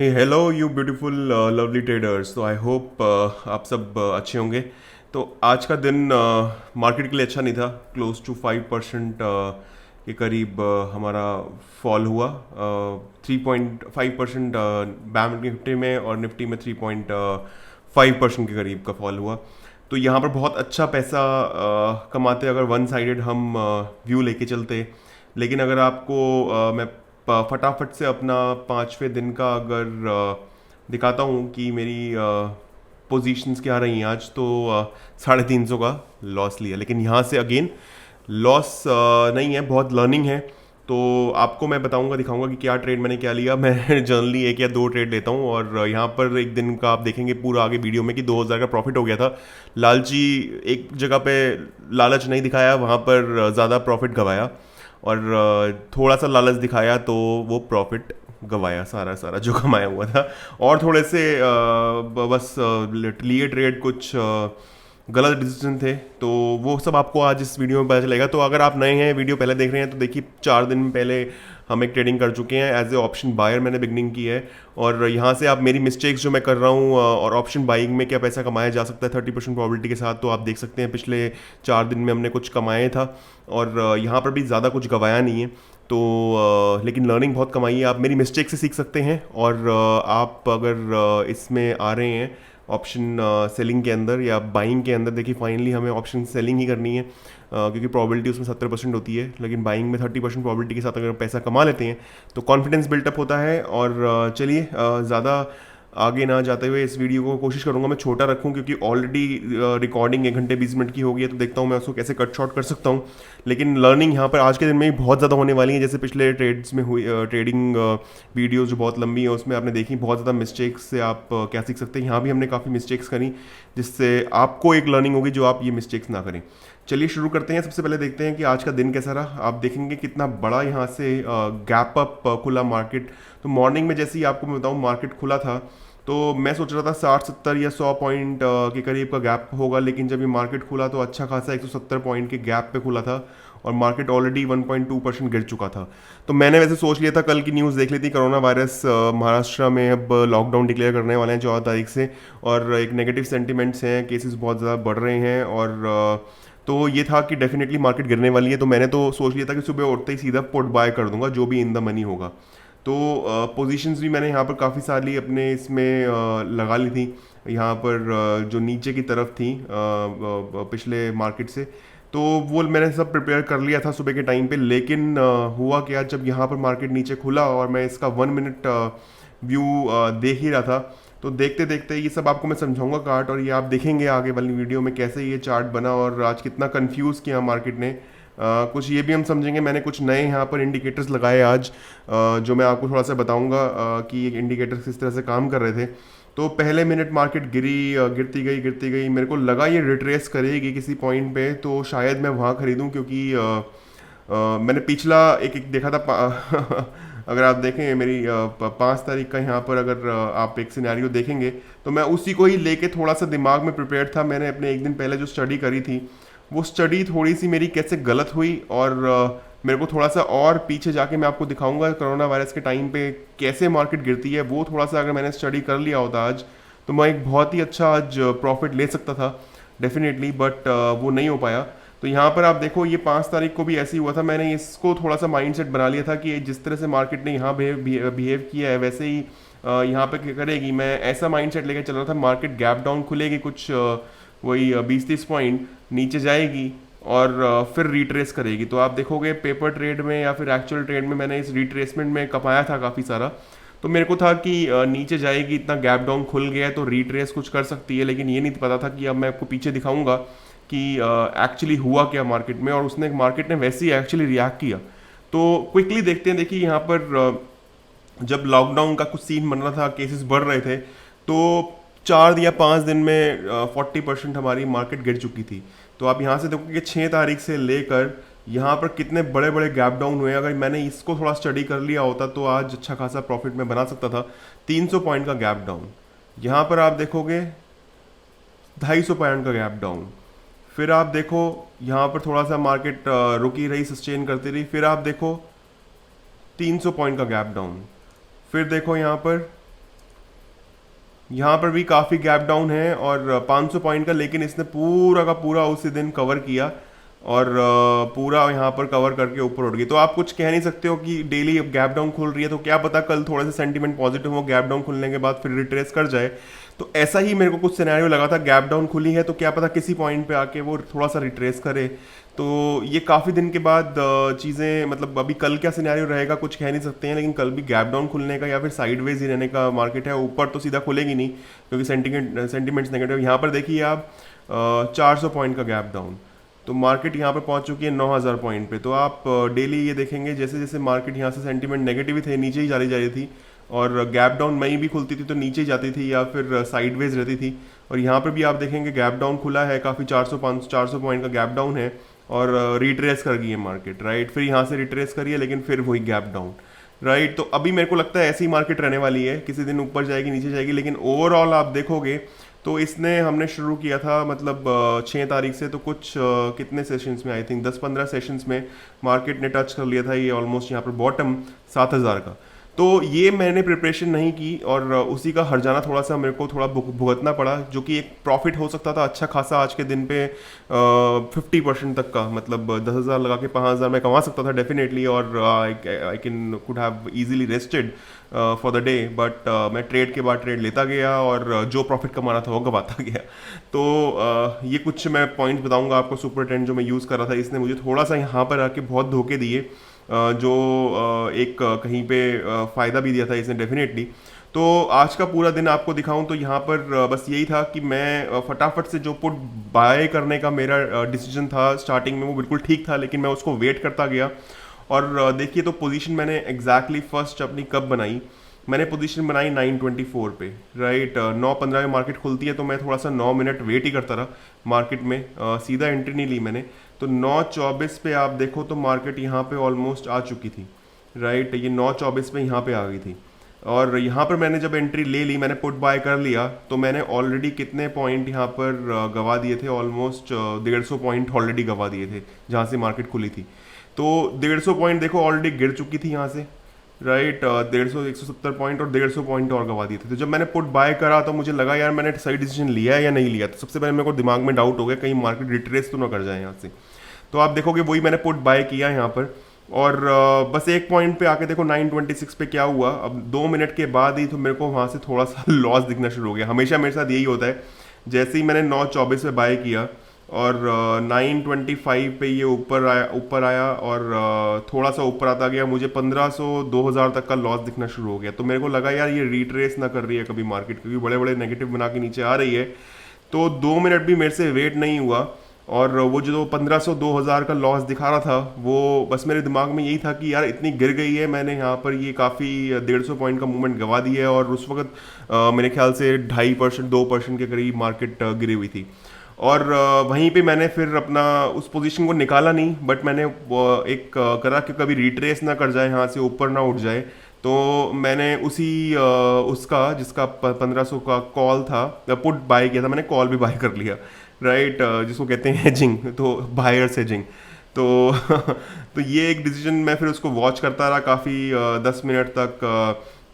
Hello you beautiful lovely traders. तो I hope आप सब अच्छे होंगे। तो आज का दिन मार्केट के लिए अच्छा नहीं था। क्लोज टू 5% के करीब हमारा फॉल हुआ। 3.5% बैंक निफ्टी में और निफ्टी में 3.5% के करीब का फॉल हुआ। तो यहाँ पर बहुत अच्छा पैसा कमाते अगर वन साइडेड हम व्यू लेके चलते। लेकिन अगर आपको मैं फटाफट से अपना पाँचवें दिन का अगर दिखाता हूँ कि मेरी पोजीशंस क्या रही हैं आज, तो 350 का लॉस लिया। लेकिन यहाँ से अगेन लॉस नहीं है, बहुत लर्निंग है। तो आपको मैं बताऊंगा, दिखाऊंगा कि क्या ट्रेड मैंने क्या लिया। मैं जनरली एक या दो ट्रेड लेता हूँ और यहाँ पर एक दिन का आप देखेंगे पूरा आगे वीडियो में कि 2000 का प्रॉफिट हो गया था। लालची एक जगह पे लालच नहीं दिखाया, वहाँ पर ज़्यादा प्रॉफिट गवाया। और थोड़ा सा लालच दिखाया तो वो प्रॉफिट गवाया, सारा सारा जो कमाया हुआ था। और थोड़े से बस लिए ट्रेड कुछ गलत डिसीजन थे। तो वो सब आपको आज इस वीडियो में पता चलेगा। तो अगर आप नए हैं, वीडियो पहले देख रहे हैं, तो देखिए 4 दिन पहले हम एक ट्रेडिंग कर चुके हैं। एज ए ऑप्शन बायर मैंने बिगनिंग की है। और यहाँ से आप मेरी मिस्टेक्स जो मैं कर रहा हूँ और ऑप्शन बाइंग में क्या पैसा कमाया जा सकता है 30% प्रोबेबिलिटी के साथ, तो आप देख सकते हैं पिछले 4 दिन में हमने कुछ कमाए था। और यहाँ पर भी ज़्यादा कुछ गवाया नहीं है। तो लेकिन लर्निंग बहुत कमाई है। आप मेरी मिस्टेक से सीख सकते हैं। और आप अगर इसमें आ रहे हैं ऑप्शन सेलिंग के अंदर या बाइंग के अंदर, देखिए फाइनली हमें ऑप्शन सेलिंग ही करनी है क्योंकि प्रोबेबिलिटी उसमें 70% होती है। लेकिन बाइंग में 30% प्रोबेबिलिटी के साथ अगर पैसा कमा लेते हैं तो कॉन्फिडेंस बिल्टअप होता है। और चलिए ज़्यादा आगे ना जाते हुए इस वीडियो को कोशिश करूंगा मैं छोटा रखूं, क्योंकि ऑलरेडी रिकॉर्डिंग 1 घंटे 20 मिनट की हो गई है। तो देखता हूं मैं उसको कैसे कट शॉर्ट कर सकता हूं। लेकिन लर्निंग यहाँ पर आज के दिन में ही बहुत ज़्यादा होने वाली है। जैसे पिछले ट्रेड्स में हुई ट्रेडिंग वीडियोज़ जो बहुत लंबी है उसमें आपने देखी बहुत ज़्यादा मिस्टेक्स से आप क्या सीख सकते हैं। यहाँ भी हमने काफ़ी मिस्टेक्स करी जिससे आपको एक लर्निंग होगी जो आप ये मिस्टेक्स ना करें। चलिए शुरू करते हैं। सबसे पहले देखते हैं कि आज का दिन कैसा रहा। आप देखेंगे कितना बड़ा यहाँ से गैप अप खुला मार्केट। तो मॉर्निंग में जैसे ही आपको मैं बताऊँ मार्केट खुला था, तो मैं सोच रहा था 60 70 या 100 पॉइंट के करीब का गैप होगा। लेकिन जब ये मार्केट खुला तो अच्छा खासा 170 पॉइंट के गैप पे खुला था और मार्केट ऑलरेडी 1.2% गिर चुका था। तो मैंने वैसे सोच लिया था, कल की न्यूज़ देख ली थी, कोरोना वायरस महाराष्ट्र में अब लॉकडाउन डिक्लेयर करने वाले हैं 14 तारीख से। और एक नेगेटिव सेंटिमेंट्स हैं, केसेस बहुत ज़्यादा बढ़ रहे हैं। और तो ये था कि डेफिनेटली मार्केट गिरने वाली है। तो मैंने तो सोच लिया था कि सुबह उठते ही सीधा पुट बाय कर दूंगा जो भी इन द मनी होगा। तो पोजीशंस भी मैंने यहाँ पर काफ़ी सारी अपने इसमें लगा ली थी। यहाँ पर जो नीचे की तरफ थी पिछले मार्केट से, तो वो मैंने सब प्रिपेयर कर लिया था सुबह के टाइम पे। लेकिन हुआ क्या, जब यहाँ पर मार्केट नीचे खुला और मैं इसका 1 मिनट व्यू देख ही रहा था, तो देखते देखते ये सब आपको मैं समझाऊंगा कार्ट। और ये आप देखेंगे आगे वाली वीडियो में कैसे ये चार्ट बना और आज कितना कंफ्यूज किया मार्केट ने। कुछ ये भी हम समझेंगे। मैंने कुछ नए यहाँ पर इंडिकेटर्स लगाए आज जो मैं आपको थोड़ा सा बताऊंगा कि ये इंडिकेटर्स किस तरह से काम कर रहे थे। तो पहले मिनट मार्केट गिरी, गिरती गई। मेरे को लगा ये रिट्रेस करेगी किसी पॉइंट पे, तो शायद मैं वहाँ खरीदूँ, क्योंकि मैंने पिछला एक देखा था अगर आप देखें मेरी 5 तारीख का यहाँ पर अगर आप एक सिनेरियो देखेंगे, तो मैं उसी को ही लेके थोड़ा सा दिमाग में प्रिपेयर था। मैंने अपने एक दिन पहले जो स्टडी करी थी वो स्टडी थोड़ी सी मेरी कैसे गलत हुई। और मेरे को थोड़ा सा और पीछे जाके मैं आपको दिखाऊंगा कोरोना वायरस के टाइम पे कैसे मार्केट गिरती है। वो थोड़ा सा अगर मैंने स्टडी कर लिया होता आज, तो मैं एक बहुत ही अच्छा आज प्रॉफिट ले सकता था डेफिनेटली। बट वो नहीं हो पाया। तो यहाँ पर आप देखो ये 5 तारीख को भी ऐसे ही हुआ था। मैंने इसको थोड़ा सा माइंडसेट बना लिया था कि जिस तरह से मार्केट ने यहाँ बिहेव किया है वैसे ही यहाँ पे करेगी। मैं ऐसा माइंडसेट लेके चल रहा था। मार्केट गैप डाउन खुलेगी कुछ वही 20 30 पॉइंट नीचे जाएगी और फिर रिट्रेस करेगी। तो आप देखोगे पेपर ट्रेड में या फिर एक्चुअल ट्रेड में मैंने इस रिट्रेसमेंट में कमाया था काफ़ी सारा। तो मेरे को था कि नीचे जाएगी, इतना गैप डाउन खुल गया है तो रिट्रेस कुछ कर सकती है। लेकिन ये नहीं पता था कि अब मैं आपको पीछे दिखाऊंगा कि एक्चुअली हुआ क्या मार्केट में। और उसने मार्केट ने वैसे ही एक्चुअली रिएक्ट किया। तो क्विकली देखते हैं। देखिए यहाँ पर जब लॉकडाउन का कुछ सीन बन रहा था, केसेस बढ़ रहे थे, तो 4 या 5 दिन में 40% हमारी मार्केट गिर चुकी थी। तो आप यहाँ से देखोगे कि 6 तारीख से लेकर यहाँ पर कितने बड़े बड़े गैप डाउन हुए। अगर मैंने इसको थोड़ा स्टडी कर लिया होता तो आज अच्छा खासा प्रॉफिट में बना सकता था। 300 पॉइंट का गैप डाउन, यहाँ पर आप देखोगे 250 पॉइंट का गैप डाउन। फिर आप देखो यहाँ पर थोड़ा सा मार्केट रुकी रही, सस्टेन करती रही। फिर आप देखो 300 पॉइंट का गैप डाउन। फिर देखो यहाँ पर यहाँ पर भी काफ़ी गैप डाउन है और 500 पॉइंट का, लेकिन इसने पूरा का पूरा उसी दिन कवर किया और पूरा यहाँ पर कवर करके ऊपर उठ गई। तो आप कुछ कह नहीं सकते हो कि डेली गैप डाउन खुल रही है तो क्या पता कल थोड़ा सा सेंटीमेंट पॉजिटिव हो, गैप डाउन खुलने के बाद फिर रिट्रेस कर जाए। तो ऐसा ही मेरे को कुछ सिनेरियो लगा था, गैप डाउन खुली है तो क्या पता किसी पॉइंट पे आके वो थोड़ा सा रिट्रेस करे। तो ये काफ़ी दिन के बाद चीज़ें, मतलब अभी कल क्या सिनेरियो रहेगा कुछ कह नहीं सकते हैं, लेकिन कल भी गैप डाउन खुलने का या फिर साइडवेज ही रहने का मार्केट है। ऊपर तो सीधा खुलेगी नहीं क्योंकि सेंटीमेंट्स नेगेटिव। यहाँ पर देखिए आप 400 पॉइंट का गैप डाउन, तो मार्केट यहाँ पर पहुँच चुकी है 9000 पॉइंट पे। तो आप डेली ये देखेंगे जैसे जैसे मार्केट यहाँ से सेंटीमेंट नेगेटिव ही थे, नीचे ही जा रही थी और गैप डाउन मई भी खुलती थी तो नीचे ही जाती थी या फिर साइडवेज रहती थी। और यहाँ पर भी आप देखेंगे गैप डाउन खुला है, काफ़ी 400 पॉइंट का गैप डाउन है और रिट्रेस कर गई है मार्केट, राइट। फिर यहाँ से रिट्रेस करी है लेकिन फिर वही गैप डाउन, राइट। तो अभी मेरे को लगता है ऐसी मार्केट रहने वाली है, किसी दिन ऊपर जाएगी नीचे जाएगी, लेकिन ओवरऑल आप देखोगे तो इसने हमने शुरू किया था मतलब 6 तारीख से, तो कुछ कितने सेशंस में, आई थिंक 10-15 सेशंस में मार्केट ने टच कर लिया था ये ऑलमोस्ट यहाँ पर बॉटम 7000 का। तो ये मैंने प्रिपरेशन नहीं की और उसी का हर्जाना थोड़ा सा मेरे को थोड़ा भुगतना पड़ा, जो कि एक प्रॉफिट हो सकता था अच्छा खासा आज के दिन पे 50% तक का, मतलब 10,000 लगा के 5,000 मैं कमा सकता था डेफिनेटली और I can could have easily rested for the day. But मैं ट्रेड के बाद ट्रेड लेता गया और जो प्रॉफिट कमाना था वो गवाता गया। तो ये कुछ मैं पॉइंट्स बताऊंगा आपको। सुपर ट्रेंड जो मैं यूज़ कर रहा था इसने मुझे थोड़ा सा यहाँ पर आके बहुत धोखे दिए, जो एक कहीं पे फ़ायदा भी दिया था इसने डेफिनेटली। तो आज का पूरा दिन आपको दिखाऊं तो यहाँ पर बस यही था कि मैं फटाफट से जो पुट बाय करने का मेरा डिसीजन था स्टार्टिंग में वो बिल्कुल ठीक था, लेकिन मैं उसको वेट करता गया। और देखिए तो पोजीशन मैंने एग्जैक्टली फर्स्ट अपनी कब बनाई, मैंने पोजीशन बनाई 9:24 पे, राइट। 9:15 में मार्केट खुलती है तो मैं थोड़ा सा 9 मिनट वेट ही करता रहा मार्केट में, सीधा एंट्री नहीं ली मैंने। तो 9:24 पे आप देखो तो मार्केट यहाँ पे ऑलमोस्ट आ चुकी थी, राइट। ये 9:24 पे यहाँ पे आ गई थी और यहाँ पर मैंने जब एंट्री ले ली, मैंने पुट बाय कर लिया, तो मैंने ऑलरेडी कितने पॉइंट यहाँ पर गवा दिए थे, ऑलमोस्ट 150 पॉइंट ऑलरेडी गवा दिए थे जहाँ से मार्केट खुली थी। तो 150 पॉइंट देखो ऑलरेडी गिर चुकी थी यहाँ से, राइट। 150 पॉइंट और 150 पॉइंट और गवा दिए थे। तो जब मैंने पुट बाय करा तो मुझे लगा यार मैंने सही डिसीजन लिया है या नहीं लिया। तो सबसे पहले मेरे को दिमाग में डाउट हो गया कहीं मार्केट रिट्रेस तो ना कर जाए यहाँ से। तो आप देखोगे वही मैंने पुट बाय किया यहाँ पर और बस एक पॉइंट पे आके देखो 9:26 पे क्या हुआ। अब 2 मिनट के बाद ही तो मेरे को वहाँ से थोड़ा सा लॉस दिखना शुरू हो गया। हमेशा मेरे साथ यही होता है, जैसे ही मैंने 9:24 पे बाय किया और 9:25 पे ये ऊपर आया और थोड़ा सा ऊपर आता गया, मुझे 1500-2000 तक का लॉस दिखना शुरू हो गया। तो मेरे को लगा यार ये रिट्रेस ना कर रही है कभी मार्केट, क्योंकि बड़े बड़े नेगेटिव बना के नीचे आ रही है। तो 2 मिनट भी मेरे से वेट नहीं हुआ और वो जो 1500-2000 का लॉस दिखा रहा था वो बस मेरे दिमाग में यही था कि यार इतनी गिर गई है, मैंने यहाँ पर ये काफ़ी 150 पॉइंट का मूवमेंट गवा दी है। और उस वक्त मेरे ख्याल से 2.5% 2% के करीब मार्केट गिरी हुई थी। और वहीं पे मैंने फिर अपना उस पोजीशन को निकाला नहीं, बट मैंने एक करा कि कभी रिट्रेस ना कर जाए, यहाँ से ऊपर ना उठ जाए। तो मैंने उसी उसका जिसका 1500 का कॉल था पुट बाय किया था, मैंने कॉल भी बाय कर लिया, राइट। जिसको कहते हैं हेजिंग, तो बायर्स हेजिंग। तो तो ये एक डिसीजन मैं फिर उसको वॉच करता रहा काफ़ी 10 मिनट तक।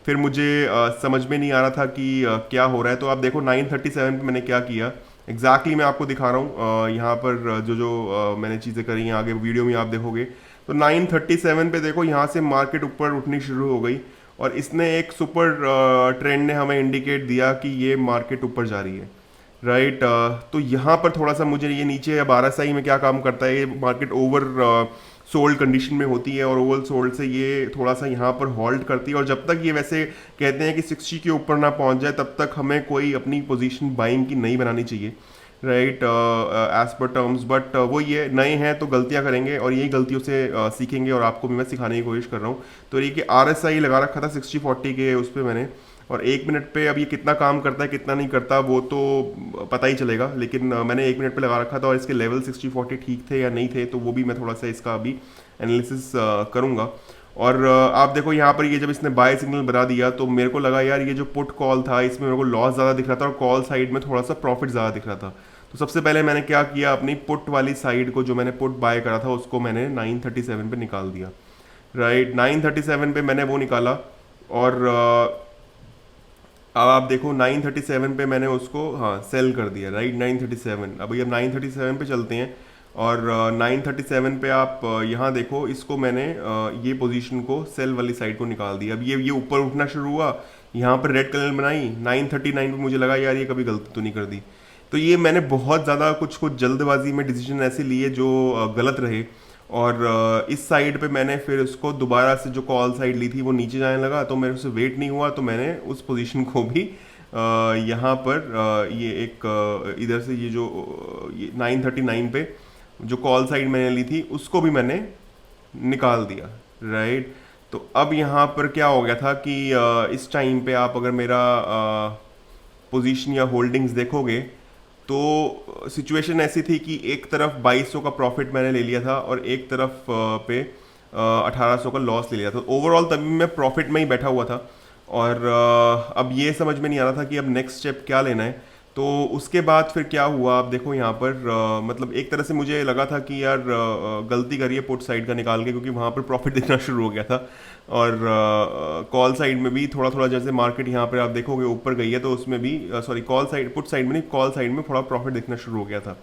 फिर मुझे समझ में नहीं आ रहा था कि क्या हो रहा है। तो आप देखो 9:37 पे मैंने क्या किया एग्जैक्टली मैं आपको दिखा रहा हूँ। यहाँ पर जो मैंने चीज़ें करी हैं आगे वीडियो में आप देखोगे। तो 9:37 पे देखो यहाँ से मार्केट ऊपर उठनी शुरू हो गई और इसने एक सुपर ट्रेंड ने हमें इंडिकेट दिया कि ये मार्केट ऊपर जा रही है, राइट। तो यहाँ पर थोड़ा सा मुझे ये नीचे, अब RSI में क्या काम करता है, ये मार्केट ओवर सोल्ड कंडीशन में होती है और ओवर सोल्ड से ये थोड़ा सा यहाँ पर होल्ड करती है। और जब तक ये वैसे कहते हैं कि 60 के ऊपर ना पहुँच जाए तब तक हमें कोई अपनी पोजीशन बाइंग की नहीं बनानी चाहिए, right, as per terms. But वो ये नए हैं तो गलतियाँ करेंगे और यही गलतियों से सीखेंगे और आपको भी मैं सिखाने की कोशिश कर रहा हूँ। तो ये कि RSI लगा रखा था 60-40 के उस पर मैंने, और 1 मिनट पे अब ये कितना काम करता है कितना नहीं करता वो तो पता ही चलेगा, लेकिन मैंने 1 मिनट पे लगा रखा था और इसके लेवल 60-40 ठीक थे या नहीं थे, तो वो भी मैं थोड़ा सा इसका अभी एनालिसिस करूँगा। और आप देखो यहाँ पर ये जब इसने बाय सिग्नल बना दिया तो मेरे को लगा यार ये जो पुट कॉल था इसमें मेरे को लॉस ज़्यादा दिख रहा था और कॉल साइड में थोड़ा सा प्रॉफिट ज़्यादा दिख रहा था। तो सबसे पहले मैंने क्या किया, अपनी पुट वाली साइड को जो मैंने पुट बाय करा था उसको मैंने 9:37 पे निकाल दिया, राइट। 9:37 पे मैंने वो निकाला और अब आप देखो 937 पे मैंने उसको हाँ सेल कर दिया, राइट 937। अभी अब 937 पे चलते हैं और 937 पे आप यहाँ देखो, इसको मैंने ये पोजीशन को सेल वाली साइड को निकाल दिया। अब ये ऊपर उठना शुरू हुआ, यहाँ पर रेड कलर बनाई 939 पे, मुझे लगा यार ये कभी गलती तो नहीं कर दी। तो ये मैंने बहुत ज़्यादा कुछ कुछ जल्दबाजी में डिसीजन ऐसे लिए जो गलत रहे। और इस साइड पे मैंने फिर उसको दोबारा से जो कॉल साइड ली थी वो नीचे जाने लगा, तो मेरे से वेट नहीं हुआ, तो मैंने उस पोजीशन को भी यहाँ पर ये एक इधर से ये जो ये 939 पे जो कॉल साइड मैंने ली थी उसको भी मैंने निकाल दिया, राइट। तो अब यहाँ पर क्या हो गया था कि इस टाइम पे आप अगर मेरा पोजीशन या होल्डिंग्स देखोगे तो सिचुएशन ऐसी थी कि एक तरफ 2200 का प्रॉफिट मैंने ले लिया था और एक तरफ पे 1800 का लॉस ले लिया था। ओवरऑल तभी मैं प्रॉफिट में ही बैठा हुआ था और अब ये समझ में नहीं आ रहा था कि अब नेक्स्ट स्टेप क्या लेना है। तो उसके बाद फिर क्या हुआ आप देखो यहाँ पर मतलब एक तरह से मुझे लगा था कि यार गलती करिए पुट साइड का निकाल के, क्योंकि वहाँ पर प्रॉफिट दिखना शुरू हो गया था। और कॉल साइड में भी थोड़ा थोड़ा जैसे मार्केट यहाँ पर आप देखोगे ऊपर गई है, तो उसमें भी sorry call side put side में नहीं, कॉल साइड में थोड़ा प्रॉफिट दिखना शुरू हो गया था।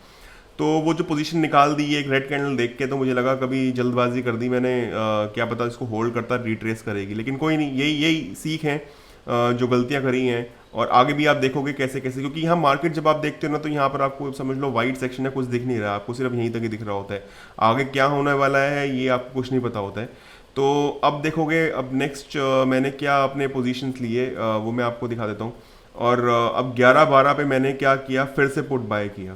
तो वो जो पोजीशन निकाल दी एक रेड कैंडल देख के, तो मुझे लगा कभी जल्दबाजी कर दी मैंने, क्या पता इसको होल्ड करता रिट्रेस करेगी, लेकिन कोई नहीं, यही यही सीख है जो गलतियां करी हैं। और आगे भी आप देखोगे कैसे कैसे, क्योंकि यहाँ मार्केट जब आप देखते हो ना तो यहाँ पर आपको समझ लो वाइट सेक्शन है, कुछ दिख नहीं रहा, आपको सिर्फ यहीं तक ही दिख रहा होता है, आगे क्या होने वाला है ये आपको कुछ नहीं पता होता है। तो अब देखोगे अब नेक्स्ट मैंने क्या अपने पोजीशंस लिए वो मैं आपको दिखा देता हूँ। और अब 11-12 पे मैंने क्या किया, फिर से पुट बाय किया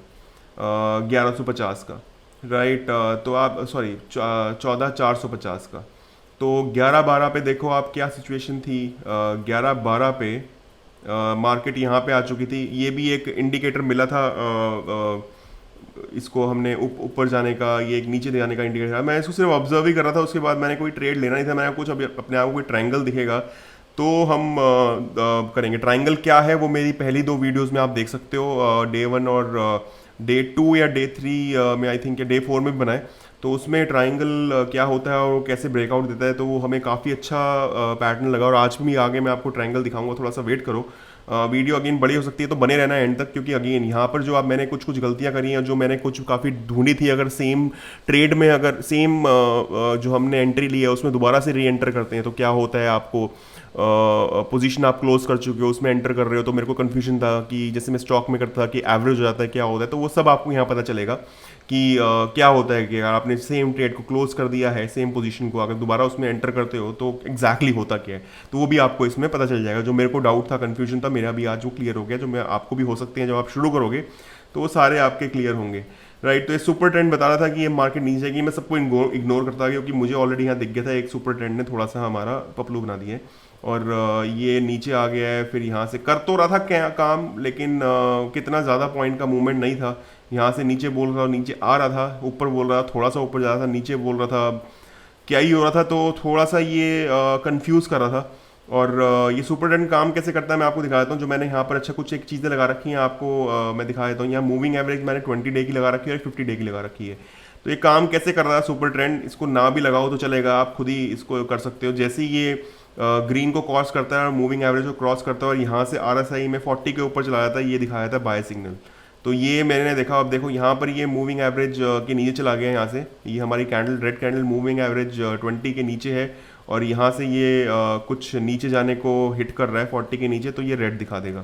1150 का, राइट। तो आप सॉरी 14,450 का। तो 11-12 पे देखो आप क्या सिचुएशन थी, 11-12 पे मार्केट यहाँ पे आ चुकी थी, ये भी एक इंडिकेटर मिला था इसको हमने ऊपर जाने का, ये एक नीचे जाने का इंडिकेटर था। मैं इसको सिर्फ ऑब्जर्व ही कर रहा था, उसके बाद मैंने कोई ट्रेड लेना नहीं था, मैंने कुछ अभी अपने आप को कोई ट्रायंगल दिखेगा तो हम करेंगे। ट्रायंगल क्या है वो मेरी पहली 2 वीडियोस में आप देख सकते हो, डे 1 और डे 2 या डे 3 में आई थिंक, या डे 4 में भी बनाए। तो उसमें ट्रायंगल क्या होता है और वो कैसे ब्रेकआउट देता है, तो वो हमें काफ़ी अच्छा पैटर्न लगा। और आज भी आगे मैं आपको ट्रायंगल दिखाऊंगा, थोड़ा सा वेट करो, वीडियो अगेन बड़ी हो सकती है, तो बने रहना एंड तक, क्योंकि अगेन यहाँ पर जो आप मैंने कुछ कुछ गलतियाँ करी हैं, जो मैंने कुछ काफ़ी ढूंढी थी, अगर सेम ट्रेड में अगर सेम जो हमने एंट्री ली है उसमें दोबारा से री एंटर करते हैं तो क्या होता है, आपको पोजीशन आप क्लोज कर चुके हो उसमें एंटर कर रहे हो, तो मेरे को कन्फ्यूजन था कि जैसे मैं स्टॉक में करता था कि एवरेज हो जाता है क्या होता है, तो वो सब आपको यहाँ पता चलेगा कि क्या होता है कि अगर आपने सेम ट्रेड को क्लोज कर दिया है, सेम पोजीशन को अगर दोबारा उसमें एंटर करते हो तो एग्जैक्टली होता क्या है, तो वो भी आपको इसमें पता चल जाएगा। जो मेरे को डाउट था, कन्फ्यूजन था, मेरा भी आज वो क्लियर हो गया, जो मैं आपको भी हो सकते हैं जब आप शुरू करोगे तो वो सारे आपके क्लियर होंगे, राइट। तो ये सुपर ट्रेंड बता रहा था कि ये मार्केट नीचे जाएगी, मैं सबको इग्नोर करता गया, क्योंकि मुझे ऑलरेडी यहाँ दिख गया था एक सुपर ट्रेंड ने थोड़ा सा हमारा पपलू बना दिया है और ये नीचे आ गया है। फिर यहाँ से कर तो रहा था क्या काम, लेकिन कितना ज़्यादा पॉइंट का मूवमेंट नहीं था। यहाँ से नीचे बोल रहा था, नीचे आ रहा था, ऊपर बोल रहा था, थोड़ा सा ऊपर जा रहा था, नीचे बोल रहा था, क्या ही हो रहा था, तो थोड़ा सा ये कंफ्यूज कर रहा था। और ये सुपर ट्रेंड काम कैसे करता है मैं आपको दिखा देता हूँ। जो मैंने यहाँ पर अच्छा कुछ एक चीज़ें लगा रखी हैं आपको मैं दिखा देता हूँ। यहाँ मूविंग एवरेज मैंने 20 डे की लगा रखी है और 50 डे की लगा रखी है। तो ये काम कैसे कर रहा है सुपर ट्रेंड, इसको ना भी लगाओ तो चलेगा, आप खुद ही इसको कर सकते हो। जैसे ही ये ग्रीन को क्रॉस करता है और मूविंग एवरेज को क्रॉस करता है और यहाँ से RSI में 40 के ऊपर चला जाता है, ये दिखाया था बाय सिग्नल। तो ये मैंने देखा, अब देखो यहाँ पर ये मूविंग एवरेज के नीचे चला गया है। यहाँ से ये हमारी candle red candle moving average 20 के नीचे है और यहाँ से ये कुछ नीचे जाने को हिट कर रहा है 40 के नीचे, तो ये रेड दिखा देगा।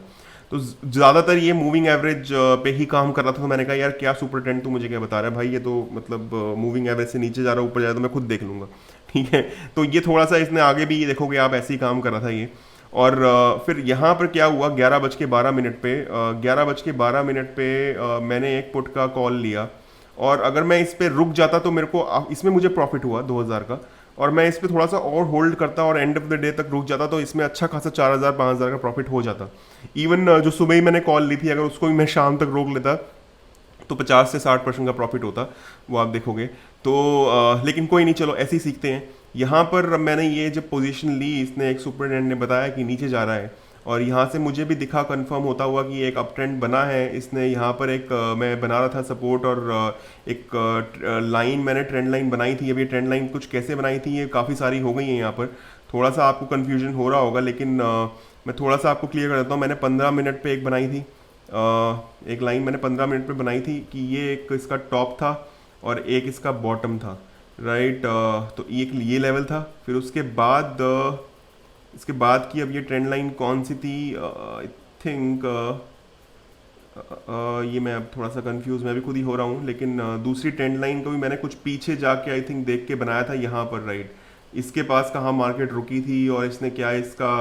तो ज़्यादातर ये मूविंग एवरेज पे ही काम कर रहा था। तो मैंने कहा यार क्या सुपर ट्रेंड तू मुझे क्या बता रहा है भाई, ये तो मतलब मूविंग एवरेज से नीचे जा रहा है ऊपर जा रहा है, तो मैं खुद देख लूँगा, ठीक है। तो ये थोड़ा सा इसने आगे भी देखोगे आप ऐसे ही काम कर रहा था ये। और फिर यहाँ पर क्या हुआ, 11:12 पे 11:12 पे मैंने एक पुट का कॉल लिया और अगर मैं इस पर रुक जाता तो मेरे को इसमें मुझे प्रॉफिट हुआ 2000 का, और मैं इस पर थोड़ा सा और होल्ड करता और एंड ऑफ द डे तक रुक जाता तो इसमें अच्छा खासा 4000-5000 का प्रॉफिट हो जाता। इवन जो सुबह ही मैंने कॉल ली थी, अगर उसको भी मैं शाम तक रोक लेता तो 50 से 60% का प्रॉफिट होता, वो आप देखोगे। तो लेकिन कोई नहीं, चलो ऐसे ही सीखते हैं। यहाँ पर मैंने ये जब पोजीशन ली, इसने एक सुपर ट्रेंड ने बताया कि नीचे जा रहा है और यहाँ से मुझे भी दिखा कंफर्म होता हुआ कि एक अप ट्रेंड बना है। इसने यहाँ पर एक मैं बना रहा था सपोर्ट और एक लाइन मैंने ट्रेंड लाइन बनाई थी। अब ये ट्रेंड लाइन कुछ कैसे बनाई थी, ये काफ़ी सारी हो गई है यहाँ पर, थोड़ा सा आपको कन्फ्यूजन हो रहा होगा, लेकिन मैं थोड़ा सा आपको क्लियर कर देता हूँ। मैंने 15 मिनट पे एक बनाई थी, एक लाइन मैंने 15 मिनट पे बनाई थी कि ये एक इसका टॉप था और एक इसका बॉटम था, राइट। तो एक ये लेवल था, फिर उसके बाद इसके बाद की अब ये ट्रेंड लाइन कौन सी थी, आई थिंक ये मैं अब थोड़ा सा कंफ्यूज मैं भी खुद ही हो रहा हूँ, लेकिन दूसरी ट्रेंड लाइन को भी मैंने कुछ पीछे जाके आई थिंक देख के बनाया था यहाँ पर, राइट। इसके पास कहाँ मार्केट रुकी थी और इसने क्या इसका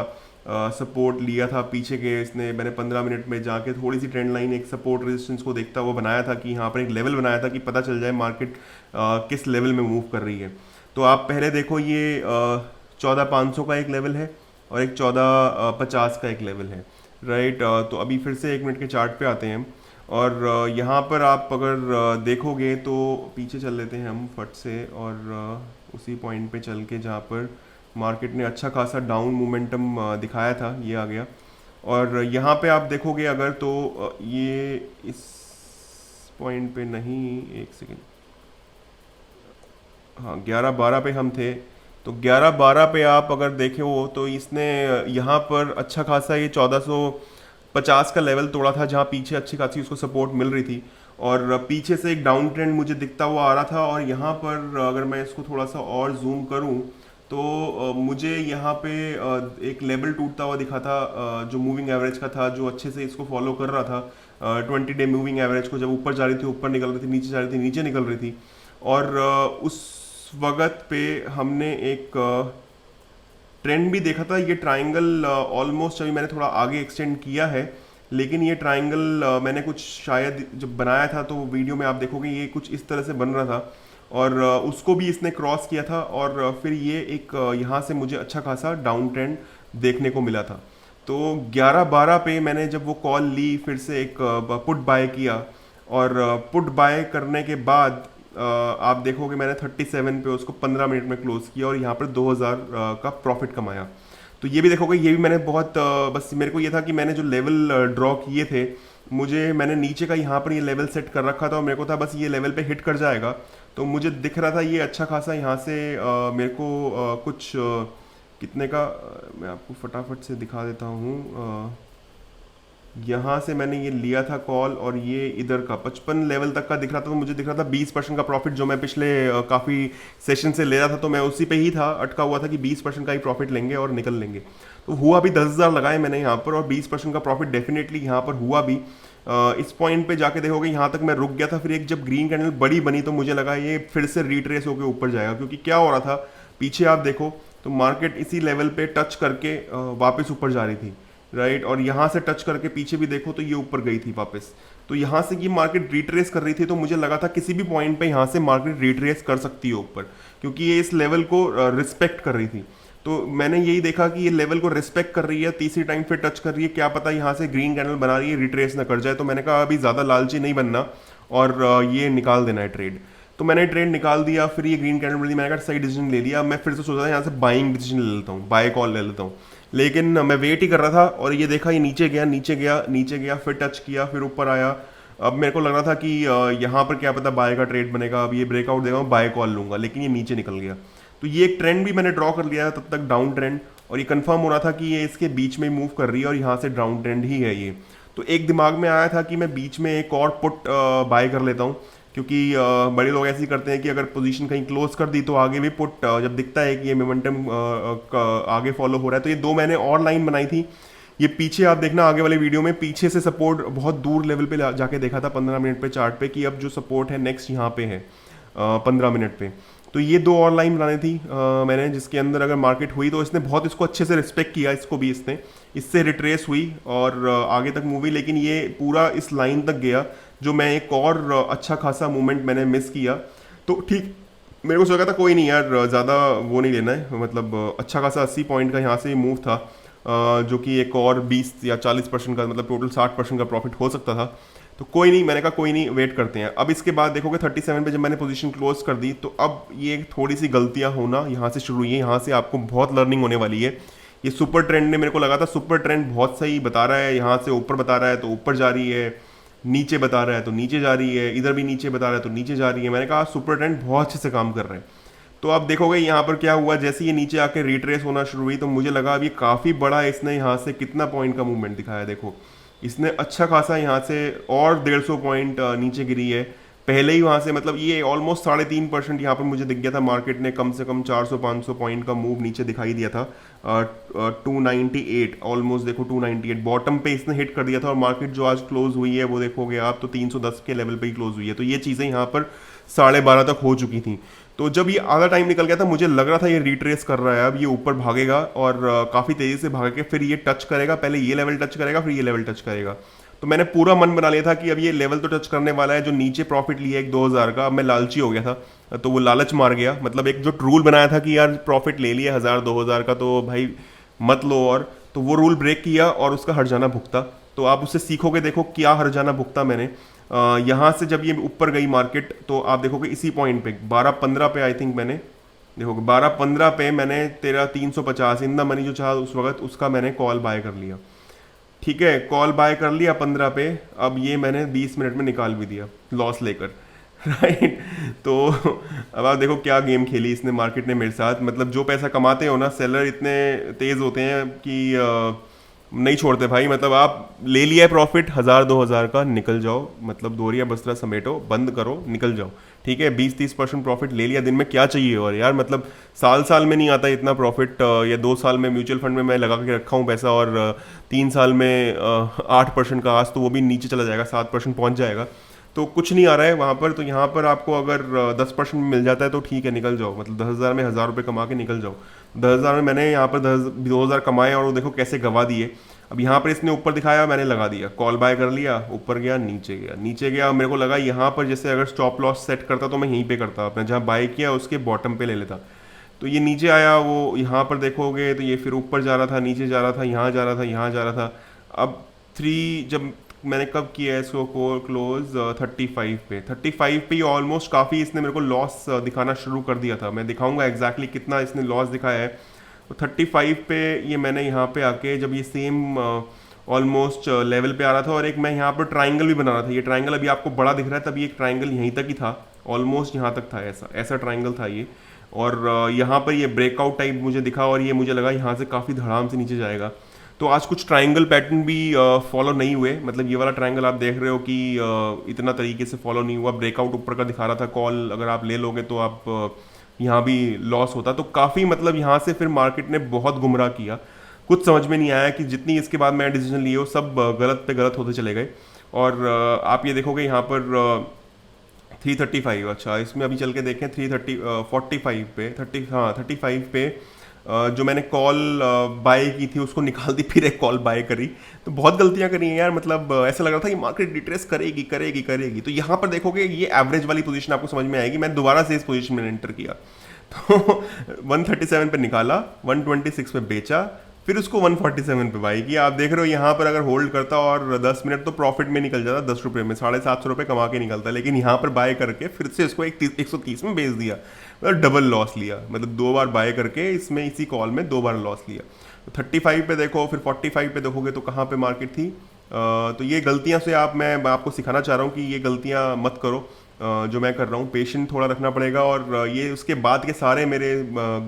सपोर्ट लिया था पीछे के, इसने मैंने 15 मिनट में जाके थोड़ी सी ट्रेंड लाइन एक सपोर्ट रेजिस्टेंस को देखता हुआ बनाया था कि यहाँ पर एक लेवल बनाया था कि पता चल जाए मार्केट किस लेवल में मूव कर रही है। तो आप पहले देखो ये 14,500 का एक लेवल है और एक 14,50 का एक लेवल है, राइट। तो अभी फिर से 1 मिनट के चार्ट पे आते हैं हम, और यहाँ पर आप अगर देखोगे तो पीछे चल लेते हैं हम फट से, और उसी पॉइंट पे चल के जहाँ पर मार्केट ने अच्छा खासा डाउन मोमेंटम दिखाया था, ये आ गया। और यहाँ पे आप देखोगे अगर तो ये इस पॉइंट पे नहीं, एक सेकेंड, हाँ 11-12 पे हम थे, तो 11-12 पे आप अगर देखे हो तो इसने यहाँ पर अच्छा खासा ये 1450 का लेवल तोड़ा था, जहाँ पीछे अच्छी खासी उसको सपोर्ट मिल रही थी, और पीछे से एक डाउन ट्रेंड मुझे दिखता हुआ आ रहा था। और यहाँ पर अगर मैं इसको थोड़ा सा और जूम करूँ तो मुझे यहाँ पे एक लेवल टूटता हुआ दिखा था, जो मूविंग एवरेज का था, जो अच्छे से इसको फॉलो कर रहा था 20 डे मूविंग एवरेज को। जब ऊपर जा रही थी ऊपर निकल रही थी, नीचे जा रही थी नीचे निकल रही थी, और उस वक्त पे हमने एक ट्रेंड भी देखा था। ये ट्राइंगल ऑलमोस्ट अभी मैंने थोड़ा आगे एक्सटेंड किया है, लेकिन ये ट्राइंगल मैंने कुछ शायद जब बनाया था तो वीडियो में आप देखोगे ये कुछ इस तरह से बन रहा था, और उसको भी इसने क्रॉस किया था, और फिर ये एक यहाँ से मुझे अच्छा खासा डाउन ट्रेंड देखने को मिला था। तो 11-12 पे मैंने जब वो कॉल ली, फिर से एक पुट बाय किया, और पुट बाय करने के बाद आप देखोगे मैंने 37 पे उसको 15 मिनट में क्लोज किया और यहाँ पर 2000 का प्रॉफिट कमाया। तो ये भी देखोगे, ये भी मैंने बहुत बस मेरे को ये था कि मैंने जो लेवल ड्रॉ किए थे, मैंने नीचे का यहाँ पर ये लेवल सेट कर रखा था, और मेरे को था बस ये लेवल पे हिट कर जाएगा। तो मुझे दिख रहा था ये अच्छा खासा यहाँ से मेरे को कुछ कितने का मैं आपको फटाफट से दिखा देता हूँ। यहाँ से मैंने ये लिया था कॉल, और ये इधर का 55 लेवल तक का दिख रहा था, तो मुझे दिख रहा था 20% का प्रॉफिट, जो मैं पिछले काफ़ी सेशन से ले रहा था, तो मैं उसी पे ही था, अटका हुआ था कि 20% का ही प्रॉफिट लेंगे और निकल लेंगे। तो हुआ भी 10,000 लगाए मैंने यहाँ पर, और 20% का प्रॉफिट डेफिनेटली यहाँ पर हुआ भी। इस पॉइंट पे जाके देखोगे यहाँ तक मैं रुक गया था, फिर एक जब ग्रीन कैंडल बड़ी बनी तो मुझे लगा ये फिर से रिट्रेस होकर ऊपर जाएगा, क्योंकि क्या हो रहा था पीछे आप देखो तो मार्केट इसी लेवल पे टच करके वापस ऊपर जा रही थी, राइट। और यहाँ से टच करके पीछे भी देखो तो ये ऊपर गई थी वापस। तो यहाँ से ये मार्केट रिट्रेस कर रही थी, तो मुझे लगा था किसी भी पॉइंट पे यहाँ से मार्केट रिट्रेस कर सकती है ऊपर, क्योंकि ये इस लेवल को रिस्पेक्ट कर रही थी। तो मैंने यही देखा कि ये लेवल को रिस्पेक्ट कर रही है, तीसरी टाइम फिर टच कर रही है, क्या पता यहाँ से ग्रीन कैंडल बना रही है, रिट्रेस ना कर जाए। तो मैंने कहा अभी ज़्यादा लालची नहीं बनना और ये निकाल देना है ट्रेड। तो मैंने ट्रेड निकाल दिया, फिर ये ग्रीन कैंडल बनी, मैंने कहा सही डिसीजन ले लिया। मैं फिर से सोचा था यहाँ से बाइंग डिसीजन ले लेता हूँ, बाय कॉल ले लेता हूँ, लेकिन मैं वेट ही कर रहा था, और ये देखा ये नीचे गया नीचे गया नीचे गया, फिर टच किया, फिर ऊपर आया। अब मेरे को लग रहा था कि यहाँ पर क्या पता बाय का ट्रेड बनेगा, अब ये ब्रेकआउट देगा मैं बाय कॉल लूँगा, लेकिन ये नीचे निकल गया। तो ये एक ट्रेंड भी मैंने ड्रॉ कर लिया तब तक, डाउन ट्रेंड, और ये कंफर्म हो रहा था कि ये इसके बीच में मूव कर रही है और यहाँ से डाउन ट्रेंड ही है ये। तो एक दिमाग में आया था कि मैं बीच में एक और पुट बाय कर लेता हूँ, क्योंकि बड़े लोग ऐसे ही करते हैं कि अगर पोजीशन कहीं क्लोज कर दी तो आगे भी पुट, जब दिखता है कि ये मोमेंटम आगे फॉलो हो रहा है। तो ये दो मैंने और लाइन बनाई थी। ये पीछे आप देखना आगे वाले वीडियो में, पीछे से सपोर्ट बहुत दूर लेवल पे जाके देखा था 15 मिनट पे चार्ट पे, कि अब जो सपोर्ट है नेक्स्ट यहाँ पे है 15 मिनट पे। तो ये दो और लाइन बनानी थी मैंने, जिसके अंदर अगर मार्केट हुई तो इसने बहुत इसको अच्छे से रिस्पेक्ट किया, इसको भी इसने, इससे रिट्रेस हुई और आगे तक मूवी, लेकिन ये पूरा इस लाइन तक गया, जो मैं एक और अच्छा खासा मूवमेंट मैंने मिस किया। तो ठीक मेरे को लगा था कोई नहीं यार, ज़्यादा वो नहीं लेना है, मतलब अच्छा खासा 80 पॉइंट का यहाँ से मूव था, जो कि एक और 20 या 40% का, मतलब टोटल 60% का प्रॉफिट हो सकता था। तो कोई नहीं, मैंने कहा कोई नहीं, वेट करते हैं। अब इसके बाद देखोगे 37 पे जब मैंने पोजीशन क्लोज कर दी, तो अब ये थोड़ी सी गलतियां होना यहाँ से शुरू हुई है, यहाँ से आपको बहुत लर्निंग होने वाली है। ये सुपर ट्रेंड ने, मेरे को लगा था सुपर ट्रेंड बहुत सही बता रहा है, यहाँ से ऊपर बता रहा है तो ऊपर जा रही है, नीचे बता रहा है तो नीचे जा रही है, इधर भी नीचे बता रहा है तो नीचे जा रही है। मैंने कहा सुपर ट्रेंड बहुत अच्छे से काम कर रहे हैं। तो आप देखोगे यहाँ पर क्या हुआ, जैसे ये नीचे आके रिट्रेस होना शुरू हुई तो मुझे लगा अब ये काफ़ी बड़ा इसने यहाँ से कितना पॉइंट का मूवमेंट दिखाया। देखो इसने अच्छा खासा यहाँ से और 150 पॉइंट नीचे गिरी है पहले ही वहाँ से, मतलब ये ऑलमोस्ट 3.5% यहाँ पर मुझे दिख गया था। मार्केट ने कम से कम 400-500 पॉइंट का मूव नीचे दिखाई दिया था। 298 ऑलमोस्ट, देखो 298 बॉटम पे इसने हिट कर दिया था और मार्केट जो आज क्लोज हुई है वो देखोगे आप तो 310 के लेवल पे ही क्लोज हुई है। तो ये चीज़ें यहाँ पर 12:30 तक हो चुकी थी। तो जब ये आधा टाइम निकल गया था मुझे लग रहा था ये रिट्रेस कर रहा है, अब ये ऊपर भागेगा और काफ़ी तेज़ी से भाग के फिर ये टच करेगा, पहले ये लेवल टच करेगा फिर ये लेवल टच करेगा। तो मैंने पूरा मन बना लिया था कि अब ये लेवल तो टच करने वाला है। जो नीचे प्रॉफिट लिया एक 2000 का, अब मैं लालची हो गया था तो वो लालच मार गया। मतलब एक जो रूल बनाया था कि यार प्रॉफिट ले लिया 1000-2000 का तो भाई मत लो, और तो वो रूल ब्रेक किया और उसका हर जाना भुगता। तो आप उससे सीखोगे, देखो क्या हर जाना भुगता मैंने। यहाँ से जब ये ऊपर गई मार्केट तो आप देखोगे इसी पॉइंट पे 12-15 पे आई थिंक मैंने, देखोगे 12-15 पे मैंने तेरा 350 इन द मनी जो चाहा उस वक्त उसका मैंने कॉल बाय कर लिया। ठीक है, कॉल बाय कर लिया 15 पे। अब ये मैंने 20 मिनट में निकाल भी दिया लॉस लेकर। राइट। तो अब आप देखो क्या गेम खेली इसने मार्केट ने मेरे साथ। मतलब जो पैसा कमाते हो ना सेलर इतने तेज होते हैं कि नहीं छोड़ते भाई। मतलब आप ले लिया है प्रॉफिट 1000-2000 का, निकल जाओ, मतलब दोरिया बस्तरा समेटो, बंद करो, निकल जाओ। ठीक है, 20-30% प्रॉफिट ले लिया दिन में, क्या चाहिए और यार। मतलब साल साल में नहीं आता इतना प्रॉफिट, या 2 साल में म्यूचुअल फंड में मैं लगा के रखा हूँ पैसा और 3 साल में 8% का, आज तो वो भी नीचे चला जाएगा, 7% पहुँच जाएगा। तो कुछ नहीं आ रहा है वहाँ पर। तो यहाँ पर आपको अगर 10% मिल जाता है तो ठीक है, निकल जाओ। मतलब 10,000 में 1000 रुपये कमा के निकल जाओ। 10,000 में मैंने यहाँ पर 2,000 कमाए और वो देखो कैसे गवा दिए। अब यहाँ पर इसने ऊपर दिखाया, मैंने लगा दिया, कॉल बाय कर लिया, ऊपर गया नीचे गया, नीचे गया। मेरे को लगा यहाँ पर जैसे अगर स्टॉप लॉस सेट करता तो मैं यहीं पे करता, अपने जहाँ बाय किया उसके बॉटम पे ले लेता। तो ये नीचे आया, वो यहाँ पर देखोगे तो ये फिर ऊपर जा रहा था, नीचे जा रहा था, यहाँ जा रहा था, यहाँ जा रहा था। अब 3 जब मैंने कब किया है इसको क्लोज 35 पे, 35 पे ऑलमोस्ट काफ़ी इसने मेरे को लॉस दिखाना शुरू कर दिया था। मैं दिखाऊंगा एग्जैक्टली कितना इसने लॉस दिखाया है। तो 35 पे ये मैंने यहाँ पे आके जब ये सेम ऑलमोस्ट लेवल पे आ रहा था और एक मैं यहाँ पर ट्राइंगल भी बना रहा था। ये ट्राइंगल अभी आपको बड़ा दिख रहा है, तभी एक ट्राइंगल यहीं तक ही था, ऑलमोस्ट यहाँ तक था, ऐसा ऐसा ट्राइंगल था ये। और यहाँ पर ये ब्रेकआउट टाइप मुझे दिखा और ये मुझे लगा यहाँ से काफ़ी धड़ाम से नीचे जाएगा। तो आज कुछ ट्राइंगल पैटर्न भी फॉलो नहीं हुए। मतलब ये वाला ट्राइंगल आप देख रहे हो कि इतना तरीके से फॉलो नहीं हुआ। ब्रेकआउट ऊपर का दिखा रहा था, कॉल अगर आप ले लोगे तो आप यहाँ भी लॉस होता। तो काफ़ी मतलब यहाँ से फिर मार्केट ने बहुत गुमराह किया। कुछ समझ में नहीं आया कि जितनी इसके बाद मैं डिसीजन लिए वो सब गलत पे गलत होते चले गए। और आप ये देखोगे यहाँ पर 335, अच्छा इसमें अभी चल के देखें 45 पे 35 पे जो मैंने कॉल बाय की थी उसको निकाल दी, फिर एक कॉल बाय करी। तो बहुत गलतियां करी हैं यार। मतलब ऐसा लग रहा था कि मार्केट रिट्रेस करेगी करेगी करेगी। तो यहाँ पर देखोगे ये एवरेज वाली पोजीशन आपको समझ में आएगी। मैं दोबारा से इस पोजीशन में एंटर किया तो 137 पे निकाला, 126 पे बेचा, फिर उसको 147 पे बाई किया। आप देख रहे हो यहाँ पर अगर होल्ड करता और 10 मिनट तो प्रॉफिट में निकल जाता, 10 रुपये में 750 रुपये कमा के निकलता। लेकिन यहाँ पर बाय करके फिर से इसको 130 में बेच दिया, मतलब डबल लॉस लिया। मतलब 2 बार बाय करके इसमें इसी कॉल में 2 बार लॉस लिया। तो 35 पे देखो, फिर 45 पे देखोगे तो कहाँ पे मार्केट थी। तो ये गलतियाँ से मैं आपको सिखाना चाह रहा हूँ कि ये गलतियाँ मत करो जो मैं कर रहा हूँ। पेशेंट थोड़ा रखना पड़ेगा। और ये उसके बाद के सारे मेरे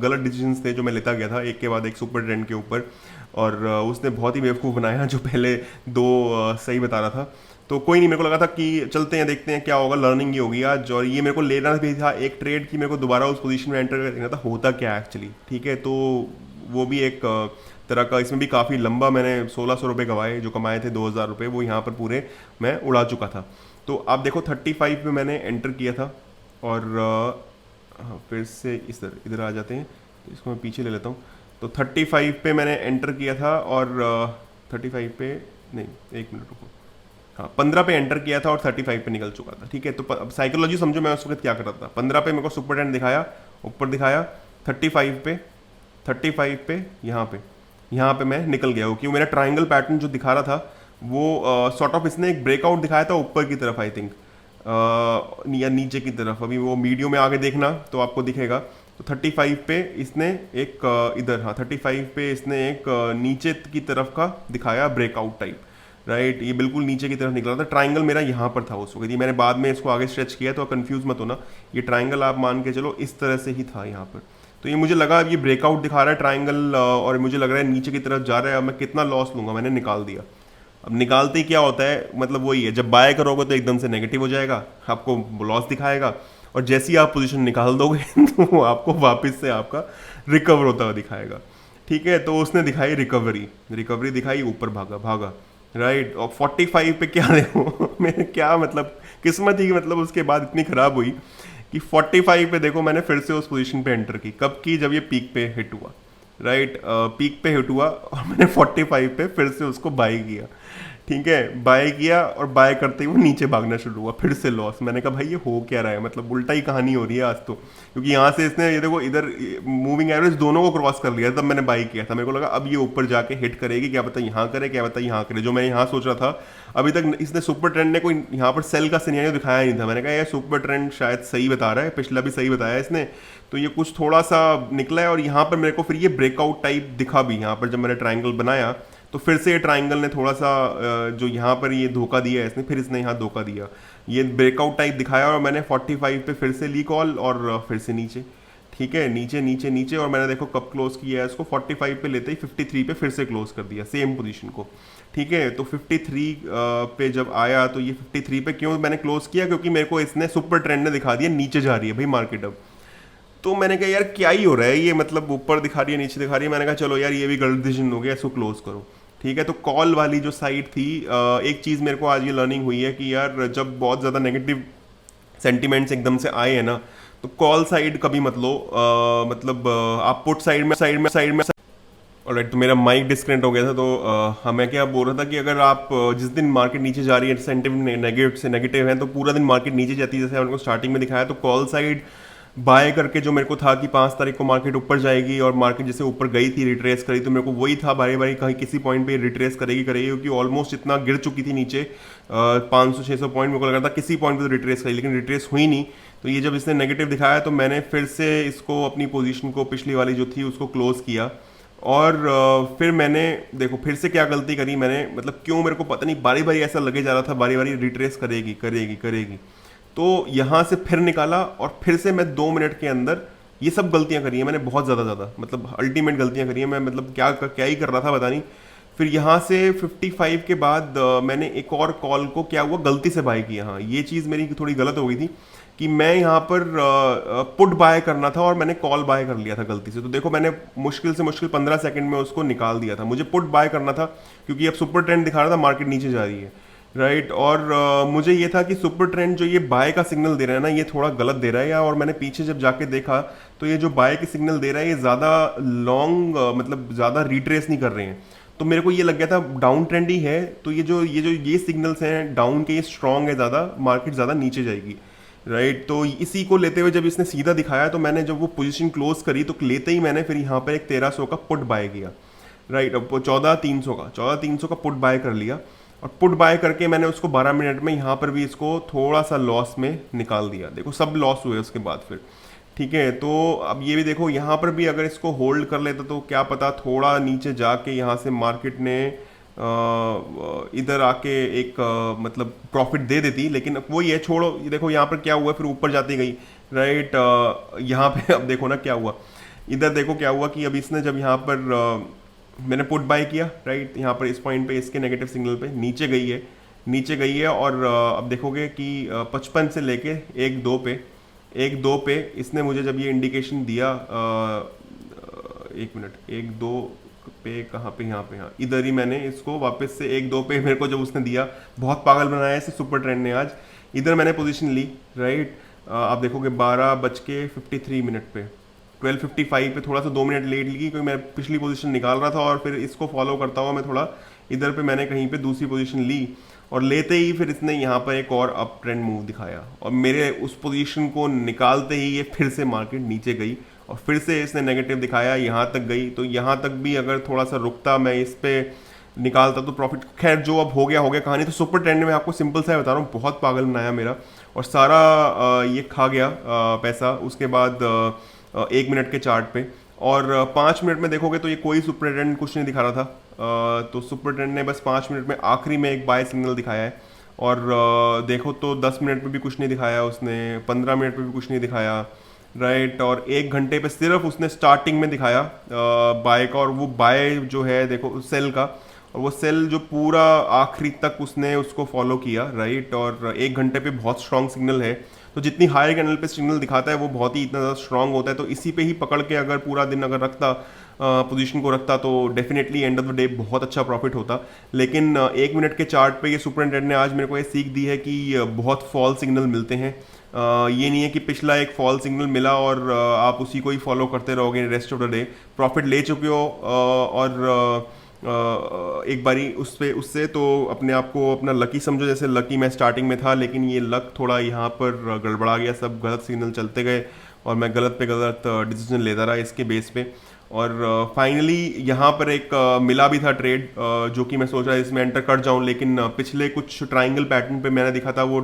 गलत डिसीजंस थे जो मैं लेता गया था एक के बाद एक सुपर ट्रेंड के ऊपर। और उसने बहुत ही बेवकूफ़ बनाया जो पहले 2 सही बता रहा था। तो कोई नहीं, मेरे को लगा था कि चलते हैं देखते हैं क्या होगा, लर्निंग ही होगी आज। और ये मेरे को लेना भी था एक ट्रेड की, मेरे को दोबारा उस पोजीशन में एंटर कर देखना था होता क्या एक्चुअली। ठीक है, तो वो भी एक तरह का, इसमें भी काफ़ी लंबा मैंने 1600 रुपये गंवाए, जो कमाए थे 2000 रुपये वो यहाँ पर पूरे मैं उड़ा चुका था। तो आप देखो 35 में मैंने एंटर किया था। और हाँ फिर से इधर आ जाते हैं, इसको मैं पीछे ले लेता हूँ। तो 35 पे मैंने एंटर किया था और 35 पे नहीं, 1 मिनट रुको, हाँ 15 पे एंटर किया था और 35 पे निकल चुका था। ठीक है, तो अब साइकोलॉजी समझो मैं उस वक्त क्या कर रहा था। 15 पे मेरे को सुपर ट्रेंड दिखाया, ऊपर दिखाया, 35 पे यहाँ पे मैं निकल गया हूँ। क्योंकि मेरा ट्राइंगल पैटर्न जो दिखा रहा था वो सॉर्ट ऑफ इसने एक ब्रेकआउट दिखाया था ऊपर की तरफ आई थिंक, या नीचे की तरफ। अभी वो वीडियो में आगे देखना तो आपको दिखेगा। तो 35 पे इसने एक इधर, हाँ 35 पे इसने एक नीचे की तरफ का दिखाया ब्रेकआउट टाइप। राइट। ये बिल्कुल नीचे की तरफ निकला था, ट्राइंगल मेरा यहाँ पर था उस वक्त, ये मैंने बाद में इसको आगे स्ट्रेच किया, तो कंफ्यूज मत होना, ये ट्राइंगल आप मान के चलो इस तरह से ही था यहाँ पर। तो ये मुझे लगा अब ये ब्रेकआउट दिखा रहा है ट्राइंगल, और मुझे लग रहा है नीचे की तरफ जा रहा है, अब मैं कितना लॉस लूंगा, मैंने निकाल दिया। अब निकालते ही क्या होता है, मतलब वही है, जब बाय करोगे तो एकदम से नेगेटिव हो जाएगा, आपको लॉस दिखाएगा, और जैसे ही आप पोजीशन निकाल दोगे तो वो आपको वापस से आपका रिकवर होता हुआ दिखाएगा। ठीक है, तो उसने दिखाई रिकवरी, रिकवरी दिखाई, ऊपर भागा भागा, राइट। और 45 पे क्या देखो मैंने क्या, मतलब किस्मत ही, मतलब उसके बाद इतनी खराब हुई कि 45 पे देखो मैंने फिर से उस पोजीशन पे एंटर की, कब की, जब ये पीक पे हिट हुआ, राइट। पीक पे हिट हुआ और मैंने 45 पे फिर से उसको बाय किया। ठीक है, बाय किया, और बाय करते ही वो नीचे भागना शुरू हुआ, फिर से लॉस। मैंने कहा भाई ये हो क्या रहा है, मतलब उल्टा ही कहानी हो रही है आज तो, क्योंकि यहाँ से इसने ये देखो इधर मूविंग एवरेज दोनों को क्रॉस कर लिया, तब मैंने बाय किया था। मेरे को लगा अब ये ऊपर जाके हिट करेगी, क्या पता यहाँ करे, क्या पता यहाँ करे, जो मैं यहाँ सोच रहा था। अभी तक इसने सुपर ट्रेंड ने कोई यहाँ पर सेल का सिनेरियो दिखाया नहीं था। मैंने कहा यार सुपर ट्रेंड शायद सही बता रहा है, पिछला भी सही बताया इसने, तो ये कुछ थोड़ा सा निकला है। और यहाँ पर मेरे को फिर ये ब्रेकआउट टाइप दिखा भी, यहाँ पर जब मैंने ट्राइंगल बनाया तो फिर से ये ट्राइंगल ने थोड़ा सा जो यहाँ पर ये धोखा दिया है इसने, फिर इसने यहाँ धोखा दिया, ये ब्रेकआउट टाइप दिखाया, और मैंने 45 पे फिर से ली कॉल, और फिर से नीचे। ठीक है, नीचे नीचे नीचे, और मैंने देखो कब क्लोज किया है इसको, 45 पे लेते ही 53 पे फिर से क्लोज कर दिया सेम पोजीशन को। ठीक है, तो 53 पे जब आया तो ये 53 पे क्यों मैंने क्लोज किया, क्योंकि मेरे को इसने सुपर ट्रेंड ने दिखा दिया नीचे जा रही है भाई मार्केट अब। तो मैंने कहा यार क्या ही हो रहा है ये, मतलब ऊपर दिखा रही है नीचे दिखा रही है। मैंने कहा चलो यार ये भी गलत डिसीजन हो गया, इसको क्लोज करो। ठीक है, तो कॉल वाली जो साइड थी, एक चीज़ मेरे को आज ये लर्निंग हुई है कि यार जब बहुत ज़्यादा नेगेटिव सेंटिमेंट्स एकदम से आए हैं ना, तो कॉल साइड कभी मत लो, मतलब आप पुट साइड में। ऑलराइट, तो मेरा माइक डिस्कनेक्ट हो गया था, तो हाँ मैं क्या बोल रहा था कि अगर आप जिस दिन मार्केट नीचे जा रही है, सेंटिमेंट नेगेटिव है, तो पूरा दिन मार्केट नीचे जाती है, जैसे हमने स्टार्टिंग में दिखाया, तो कॉल साइड बाय करके जो मेरे को था कि 5 तारीख को मार्केट ऊपर जाएगी, और मार्केट जैसे ऊपर गई थी, रिट्रेस करी, तो मेरे को वही था बारी बारी कहीं किसी पॉइंट पे रिट्रेस करेगी, क्योंकि ऑलमोस्ट इतना गिर चुकी थी नीचे, 500-600 पॉइंट मेरे को लगा था किसी पॉइंट पे तो रिट्रेस करी, लेकिन रिट्रेस हुई नहीं। तो ये जब इसने नेगेटिव दिखाया तो मैंने फिर से इसको अपनी पोजीशन को पिछली वाली जो थी उसको क्लोज किया, और फिर मैंने देखो फिर से क्या गलती करी मैंने, मतलब क्यों मेरे को पता नहीं, बारी बारी ऐसा लगे जा रहा था, बारी बारी रिट्रेस करेगी करेगी करेगी, तो यहाँ से फिर निकाला, और फिर से मैं 2 मिनट के अंदर ये सब गलतियाँ करी हैं मैंने, बहुत ज़्यादा, मतलब अल्टीमेट गलतियाँ करी हैं मैं, मतलब क्या ही कर रहा था पता नहीं। फिर यहाँ से 55 के बाद मैंने एक और कॉल को क्या हुआ, गलती से बाय किया। हाँ, ये चीज़ मेरी थोड़ी गलत हो गई थी कि मैं यहाँ पर पुट बाय करना था और मैंने कॉल बाय कर लिया था गलती से। तो देखो मैंने मुश्किल से मुश्किल 15 सेकंड में उसको निकाल दिया था। मुझे पुट बाय करना था क्योंकि अब सुपर ट्रेंड दिखा रहा था, मार्केट नीचे जा रही है, राइट। और मुझे ये था कि सुपर ट्रेंड जो ये बाय का सिग्नल दे रहा है ना, ये थोड़ा गलत दे रहा है, या और मैंने पीछे जब जाके देखा तो ये जो बाय के सिग्नल दे रहा है ये ज़्यादा लॉन्ग, मतलब ज़्यादा रिट्रेस नहीं कर रहे हैं। तो मेरे को ये लग गया था डाउन ट्रेंड ही है, तो ये सिग्नल्स हैं डाउन के, ये स्ट्रॉन्ग है ज़्यादा, मार्केट ज़्यादा नीचे जाएगी, राइट। तो इसी को लेते हुए जब इसने सीधा दिखाया तो मैंने जब वो पोजीशन क्लोज करी तो लेते ही मैंने फिर यहाँ पर एक 1300 का पुट बाय किया, राइट। अब 14,300 का पुट बाय कर लिया, और पुट बाय करके मैंने उसको 12 मिनट में यहाँ पर भी इसको थोड़ा सा लॉस में निकाल दिया। देखो सब लॉस हुए उसके बाद फिर, ठीक है। तो अब ये भी देखो यहाँ पर भी अगर इसको होल्ड कर लेता तो क्या पता थोड़ा नीचे जाके यहाँ से मार्केट ने इधर आके एक मतलब प्रॉफिट दे देती, लेकिन वही है, छोड़ो। ये देखो यहाँ पर क्या हुआ, फिर ऊपर जाती गई, राइट। यहाँ पे अब देखो ना क्या हुआ, इधर देखो क्या हुआ कि अब इसने जब यहाँ पर मैंने पुट बाय किया, राइट, यहाँ पर इस पॉइंट पे इसके नेगेटिव सिग्नल पे नीचे गई है, और अब देखोगे कि 55 से लेके 1-2 पे इसने मुझे जब ये इंडिकेशन दिया, 1 मिनट, 1-2 पे कहाँ पे, यहाँ पे, हाँ इधर ही मैंने इसको वापस से 1-2 पे मेरे को जब उसने दिया, बहुत पागल बनाया इसे सुपर ट्रेंड ने आज। इधर मैंने पोजीशन ली, राइट। आप देखोगे 12:53 पे 12:55 पे थोड़ा सा 2 मिनट लेट ली क्योंकि मैं पिछली पोजीशन निकाल रहा था, और फिर इसको फॉलो करता हुआ मैं थोड़ा इधर पे मैंने कहीं पे दूसरी पोजीशन ली, और लेते ही फिर इसने यहाँ पर एक और अप ट्रेंड मूव दिखाया, और मेरे उस पोजीशन को निकालते ही ये फिर से मार्केट नीचे गई, और फिर से इसने नेगेटिव दिखाया, यहाँ तक गई। तो यहाँ तक भी अगर थोड़ा सा रुकता, मैं इस पर निकालता तो प्रॉफिट, खैर जो अब हो गया कहानी। तो सुपर ट्रेंड में आपको सिंपल सा बता रहा हूँ, बहुत पागल बनाया मेरा, और सारा ये खा गया पैसा। उसके बाद 1 मिनट के चार्ट पे, और 5 मिनट में देखोगे तो ये कोई सुपर ट्रेंड कुछ नहीं दिखा रहा था, तो सुपर ट्रेंड ने बस 5 मिनट में आखिरी में एक बाय सिग्नल दिखाया है। और देखो तो 10 मिनट में भी कुछ नहीं दिखाया उसने, 15 मिनट में भी कुछ नहीं दिखाया, राइट। और 1 घंटे पे सिर्फ उसने स्टार्टिंग में दिखाया बाय का, और वो बाय जो है देखो सेल का, और वो सेल जो पूरा आखिरी तक उसने उसको फॉलो किया, राइट। और 1 घंटे पे बहुत स्ट्रांग सिग्नल है। तो जितनी हायर कैंडल पे सिग्नल दिखाता है वो बहुत ही इतना ज़्यादा स्ट्रांग होता है। तो इसी पे ही पकड़ के अगर पूरा दिन अगर रखता, पोजीशन को रखता, तो definitely end of the day बहुत अच्छा प्रॉफिट होता। लेकिन 1 मिनट के चार्ट पे ये सुपर ट्रेंड ने आज मेरे को ये सीख दी है कि बहुत फॉल सिग्नल मिलते हैं। ये नहीं है कि पिछला एक फॉल सिग्नल मिला और आप उसी को ही फॉलो करते रहोगे rest of the day, profit ले चुके हो और एक बारी उस पे उससे तो अपने आप को अपना लकी समझो। जैसे लकी मैं स्टार्टिंग में था, लेकिन ये लक थोड़ा यहाँ पर गड़बड़ा गया, सब गलत सिग्नल चलते गए और मैं गलत पे गलत डिसीजन लेता रहा इसके बेस पे। और फाइनली यहाँ पर एक मिला भी था ट्रेड, जो कि मैं सोच रहा था इसमें एंटर कर जाऊँ, लेकिन पिछले कुछ ट्राइंगल पैटर्न पे मैंने दिखा था वो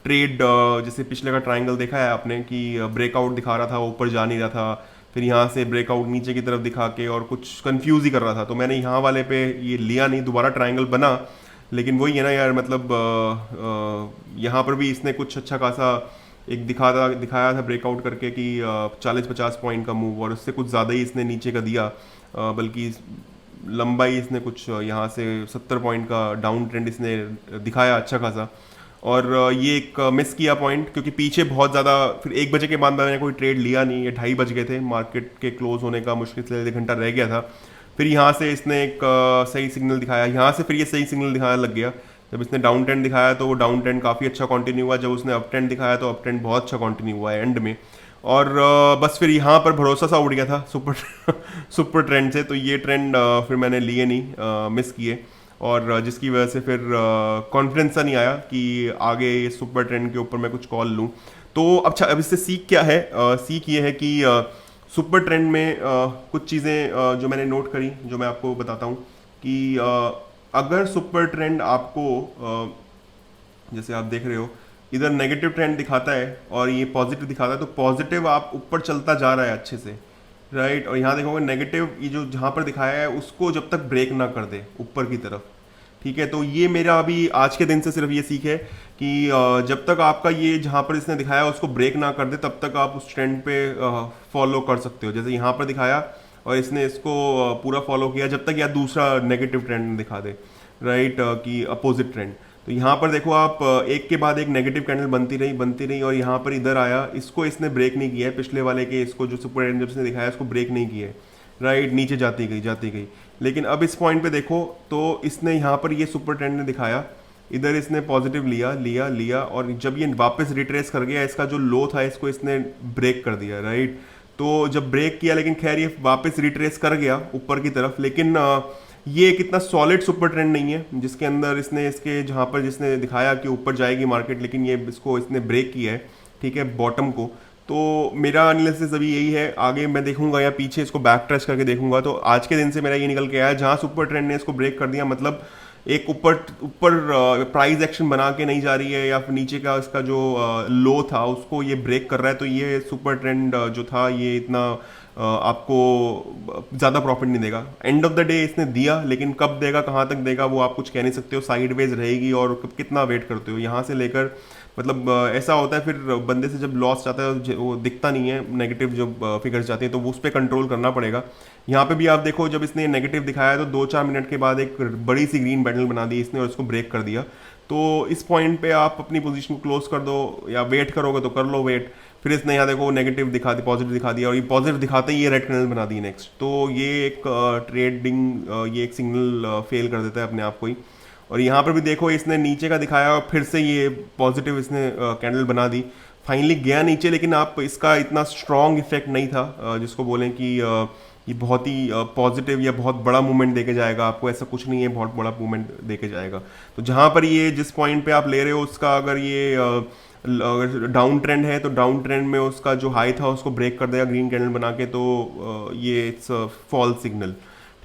ट्रेड, जैसे पिछले का ट्राइंगल देखा है आपने कि ब्रेकआउट दिखा रहा था, ऊपर जा नहीं रहा था, फिर यहाँ से ब्रेकआउट नीचे की तरफ दिखा के और कुछ कंफ्यूज ही कर रहा था। तो मैंने यहाँ वाले पे ये लिया नहीं, दोबारा ट्राइंगल बना। लेकिन वही है ना यार, मतलब यहाँ पर भी इसने कुछ अच्छा खासा एक दिखाया था ब्रेकआउट करके कि 40-50 पॉइंट का मूव, और उससे कुछ ज़्यादा ही इसने नीचे का दिया, बल्कि लंबाई इसने कुछ यहाँ से 70 पॉइंट का डाउन ट्रेंड इसने दिखाया अच्छा खासा। और ये एक मिस किया पॉइंट, क्योंकि पीछे बहुत ज़्यादा फिर 1 बजे के बाद मैंने कोई ट्रेड लिया नहीं, ये 2:30 बज गए थे, मार्केट के क्लोज होने का मुश्किल से 1 घंटा रह गया था। फिर यहाँ से इसने एक सही सिग्नल दिखाया, यहाँ से फिर ये सही सिग्नल दिखाने लग गया। जब इसने डाउन ट्रेंड दिखाया तो वो डाउन ट्रेंड काफ़ी अच्छा कंटिन्यू हुआ, जब उसने अप ट्रेंड दिखाया तो अप ट्रेंड बहुत अच्छा कंटिन्यू हुआ है एंड में। और बस फिर यहाँ पर भरोसा सा उड़ गया था सुपर सुपर ट्रेंड से, तो ये ट्रेंड फिर मैंने लिए नहीं, मिस किए, और जिसकी वजह से फिर कॉन्फिडेंस सा नहीं आया कि आगे ये सुपर ट्रेंड के ऊपर मैं कुछ कॉल लूँ। तो अच्छा, अब इससे सीख क्या है? सीख ये है कि सुपर ट्रेंड में कुछ चीज़ें जो मैंने नोट करी, जो मैं आपको बताता हूँ कि अगर सुपर ट्रेंड आपको जैसे आप देख रहे हो इधर नेगेटिव ट्रेंड दिखाता है और ये पॉजिटिव दिखाता है, तो पॉजिटिव आप ऊपर चलता जा रहा है अच्छे से, राइट। और यहाँ देखोगे नेगेटिव ये जो जहाँ पर दिखाया है उसको जब तक ब्रेक ना कर दे ऊपर की तरफ, ठीक है। तो ये मेरा अभी आज के दिन से सिर्फ ये सीख है कि जब तक आपका ये जहाँ पर इसने दिखाया उसको ब्रेक ना कर दे, तब तक आप उस ट्रेंड पे फॉलो कर सकते हो। जैसे यहाँ पर दिखाया और इसने इसको पूरा फॉलो किया जब तक या दूसरा नेगेटिव ट्रेंड दिखा दे, राइट, कि अपोजिट ट्रेंड। तो यहाँ पर देखो आप एक के बाद एक नेगेटिव कैंडल बनती रही और यहाँ पर इधर आया, इसको इसने ब्रेक नहीं किया है, पिछले वाले के इसको जो सुपर ट्रेंड जब इसने दिखाया इसको ब्रेक नहीं किया है, राइट, नीचे जाती गई। लेकिन अब इस पॉइंट पे देखो तो इसने यहाँ पर ये सुपर ट्रेंड ने दिखाया, इधर इसने पॉजिटिव लिया और जब ये वापस रिट्रेस कर गया, इसका जो लो था इसको इसने ब्रेक कर दिया, राइट। तो जब ब्रेक किया, लेकिन खैर ये वापस रिट्रेस कर गया ऊपर की तरफ, लेकिन ये एक इतना सॉलिड सुपर ट्रेंड नहीं है जिसके अंदर इसने इसके जहाँ पर जिसने दिखाया कि ऊपर जाएगी मार्केट, लेकिन ये इसको इसने ब्रेक किया है, ठीक है, बॉटम को। तो मेरा एनालिसिस अभी यही है, आगे मैं देखूंगा या पीछे इसको बैक ट्रेस करके देखूंगा। तो आज के दिन से मेरा ये निकल के आया, जहाँ सुपर ट्रेंड ने इसको ब्रेक कर दिया, मतलब एक ऊपर प्राइस एक्शन बना के नहीं जा रही है, या फिर नीचे का इसका जो लो था उसको ये ब्रेक कर रहा है, तो ये सुपर ट्रेंड जो था ये इतना आपको ज़्यादा प्रॉफिट नहीं देगा। एंड ऑफ द डे इसने दिया, लेकिन कब देगा, कहाँ तक देगा, वो आप कुछ कह नहीं सकते हो। साइडवेज रहेगी और कितना वेट करते हो यहाँ से लेकर, मतलब ऐसा होता है फिर बंदे से जब लॉस जाता है वो दिखता नहीं है, नेगेटिव जब फिगर्स जाते हैं तो वो उस पर कंट्रोल करना पड़ेगा। यहाँ पे भी आप देखो जब इसने नेगेटिव दिखाया तो 2-4 मिनट के बाद एक बड़ी सी ग्रीन बैटल बना दी इसने और इसको ब्रेक कर दिया। तो इस पॉइंट पे आप अपनी पोजीशन को क्लोज कर दो, या वेट करोगे तो कर लो वेट। फिर इसने यहाँ देखो नेगेटिव दिखा दी, पॉजिटिव दिखा दिया, और ये पॉजिटिव दिखाते ही ये रेड कैंडल बना दी नेक्स्ट। तो ये एक ट्रेडिंग ये एक सिग्नल फेल कर देता है अपने आप को ही। और यहाँ पर भी देखो इसने नीचे का दिखाया और फिर से ये पॉजिटिव इसने कैंडल बना दी, फाइनली गया नीचे, लेकिन आप इसका इतना स्ट्रॉन्ग इफेक्ट नहीं था जिसको बोलें कि ये बहुत ही पॉजिटिव या बहुत बड़ा मूवमेंट देके जाएगा आपको, ऐसा कुछ नहीं है बहुत बड़ा मूवमेंट देके जाएगा। तो जहाँ पर ये जिस पॉइंट पे आप ले रहे हो उसका अगर ये अगर डाउन ट्रेंड है तो डाउन ट्रेंड में उसका जो हाई था उसको ब्रेक कर देगा ग्रीन कैंडल बना के, तो ये इट्स फॉल सिग्नल,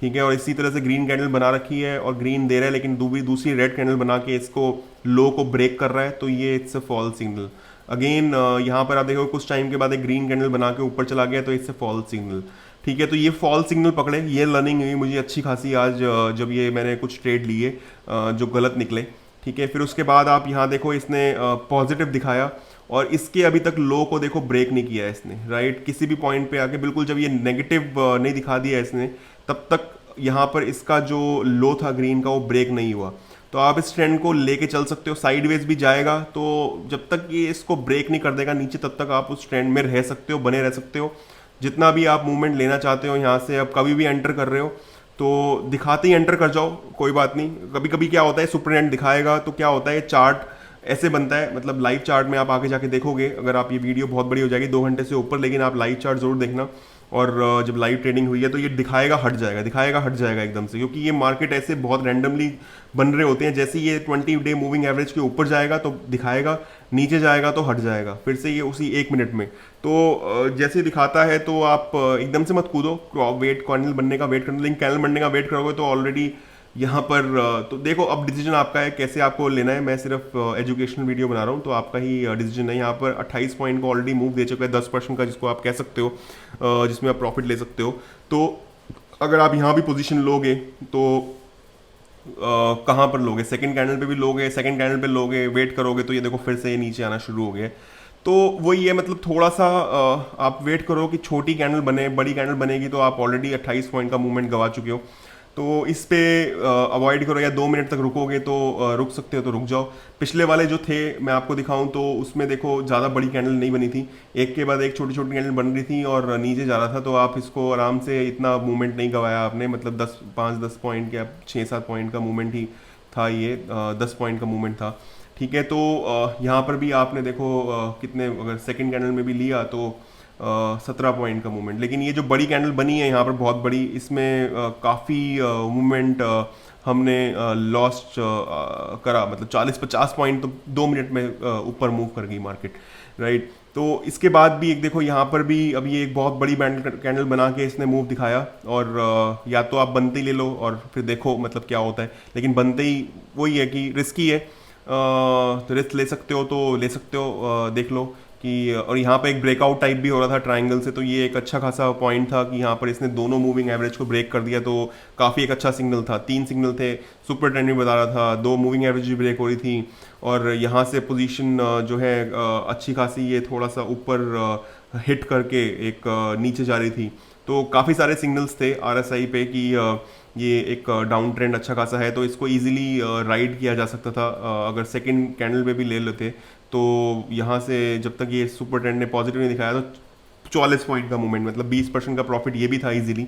ठीक है। और इसी तरह से ग्रीन कैंडल बना रखी है और ग्रीन दे रहा है, लेकिन दूसरी रेड कैंडल बना के इसको लो को ब्रेक कर रहा है, तो ये it's a fall signal. Again यहाँ पर आप देखो कुछ टाइम के बाद एक ग्रीन कैंडल बना के ऊपर चला गया, तो इट्स अ फॉल सिग्नल। ठीक है, तो ये फॉल सिग्नल पकड़े, ये लर्निंग हुई मुझे अच्छी खासी आज जब ये मैंने कुछ ट्रेड लिए जो गलत निकले। ठीक है, फिर उसके बाद आप यहाँ देखो इसने पॉजिटिव दिखाया और इसके अभी तक लो को देखो ब्रेक नहीं किया है इसने, राइट। किसी भी पॉइंट पे आके बिल्कुल जब ये नेगेटिव नहीं दिखा दिया इसने, तब तक यहाँ पर इसका जो लो था ग्रीन का वो ब्रेक नहीं हुआ। तो आप इस ट्रेंड को लेके चल सकते हो, साइडवेज भी जाएगा, तो जब तक ये इसको ब्रेक नहीं कर देगा नीचे तब तक आप उस ट्रेंड में रह सकते हो, बने रह सकते हो। जितना भी आप मूवमेंट लेना चाहते हो यहाँ से, अब कभी भी एंटर कर रहे हो तो दिखाते ही एंटर कर जाओ, कोई बात नहीं। कभी कभी क्या होता है सुपर ट्रेंड दिखाएगा तो क्या होता है चार्ट ऐसे बनता है, मतलब लाइव चार्ट में आप आगे जाके देखोगे, अगर आप ये वीडियो बहुत बड़ी हो जाएगी 2 घंटे से ऊपर, लेकिन आप लाइव चार्ट जरूर देखना। और जब लाइव ट्रेडिंग हुई है तो ये दिखाएगा हट जाएगा, दिखाएगा हट जाएगा एकदम से, क्योंकि ये मार्केट ऐसे बहुत रैंडमली बन रहे होते हैं। जैसे ये 20 डे मूविंग एवरेज के ऊपर जाएगा तो दिखाएगा, नीचे जाएगा तो हट जाएगा, फिर से ये उसी 1 मिनट में। तो जैसे दिखाता है तो आप एकदम से मत कूदो, वेट कैंडल बनने का वेट करना, लेकिन कैंडल बनने का वेट करोगे तो ऑलरेडी यहाँ पर तो देखो अब डिसीजन आपका है कैसे आपको लेना है। मैं सिर्फ एजुकेशनल वीडियो बना रहा हूँ, तो आपका ही डिसीजन है। यहाँ पर 28 पॉइंट को ऑलरेडी मूव दे चुका है, 10% का जिसको आप कह सकते हो, जिसमें आप प्रॉफिट ले सकते हो। तो अगर आप यहाँ भी पोजीशन लोगे तो कहाँ पर लोगे, सेकंड कैंडल पे भी लोगे, सेकंड कैंडल पे लोगे, वेट करोगे तो ये देखो फिर से ये नीचे आना शुरू हो गया। तो वही है, मतलब थोड़ा सा आप वेट करो कि छोटी कैंडल बने, बड़ी कैंडल बनेगी तो आप ऑलरेडी 28 पॉइंट का मूवमेंट गवा चुके हो। तो इस पे अवॉइड करो, या 2 मिनट तक रुकोगे तो रुक सकते हो तो रुक जाओ। पिछले वाले जो थे मैं आपको दिखाऊं तो उसमें देखो ज़्यादा बड़ी कैंडल नहीं बनी थी, एक के बाद एक छोटी छोटी कैंडल बन रही थी और नीचे जा रहा था, तो आप इसको आराम से इतना मूवमेंट नहीं गवाया आपने, मतलब 5-10 पॉइंट या 6-7 पॉइंट का मूवमेंट ही था ये, 10 पॉइंट का मूवमेंट था। ठीक है, तो यहाँ पर भी आपने देखो कितने, अगर सेकेंड कैंडल में भी लिया तो 17 पॉइंट का मूवमेंट। लेकिन ये जो बड़ी कैंडल बनी है यहाँ पर बहुत बड़ी, इसमें काफ़ी मूवमेंट हमने लॉस्ट करा, मतलब 40-50 पॉइंट तो 2 मिनट में ऊपर मूव कर गई मार्केट, राइट। तो इसके बाद भी एक देखो यहाँ पर भी अब ये एक बहुत बड़ी कैंडल बना के इसने मूव दिखाया, और या तो आप बनते ही ले लो और फिर देखो मतलब क्या होता है। लेकिन बनते ही वही है कि रिस्की है, तो रिस्क ले सकते हो तो ले सकते हो, देख लो कि। और यहाँ पे एक ब्रेकआउट टाइप भी हो रहा था ट्रायंगल से, तो ये एक अच्छा खासा पॉइंट था कि यहाँ पर इसने दोनों मूविंग एवरेज को ब्रेक कर दिया, तो काफ़ी एक अच्छा सिग्नल था। 3 सिग्नल थे, सुपर ट्रेंड भी बता रहा था, 2 मूविंग एवरेज भी ब्रेक हो रही थी, और यहाँ से पोजीशन जो है अच्छी खासी ये थोड़ा सा ऊपर हिट करके एक नीचे जा रही थी। तो काफ़ी सारे सिग्नल्स थे RSI पे कि ये एक डाउन ट्रेंड अच्छा खासा है, तो इसको इजीली राइड किया जा सकता था अगर सेकंड कैंडल पे भी ले लेते। तो यहाँ से जब तक ये सुपर ट्रेंड ने पॉजिटिव नहीं दिखाया तो 44 पॉइंट का मूवमेंट, मतलब 20% का प्रॉफिट ये भी था इजीली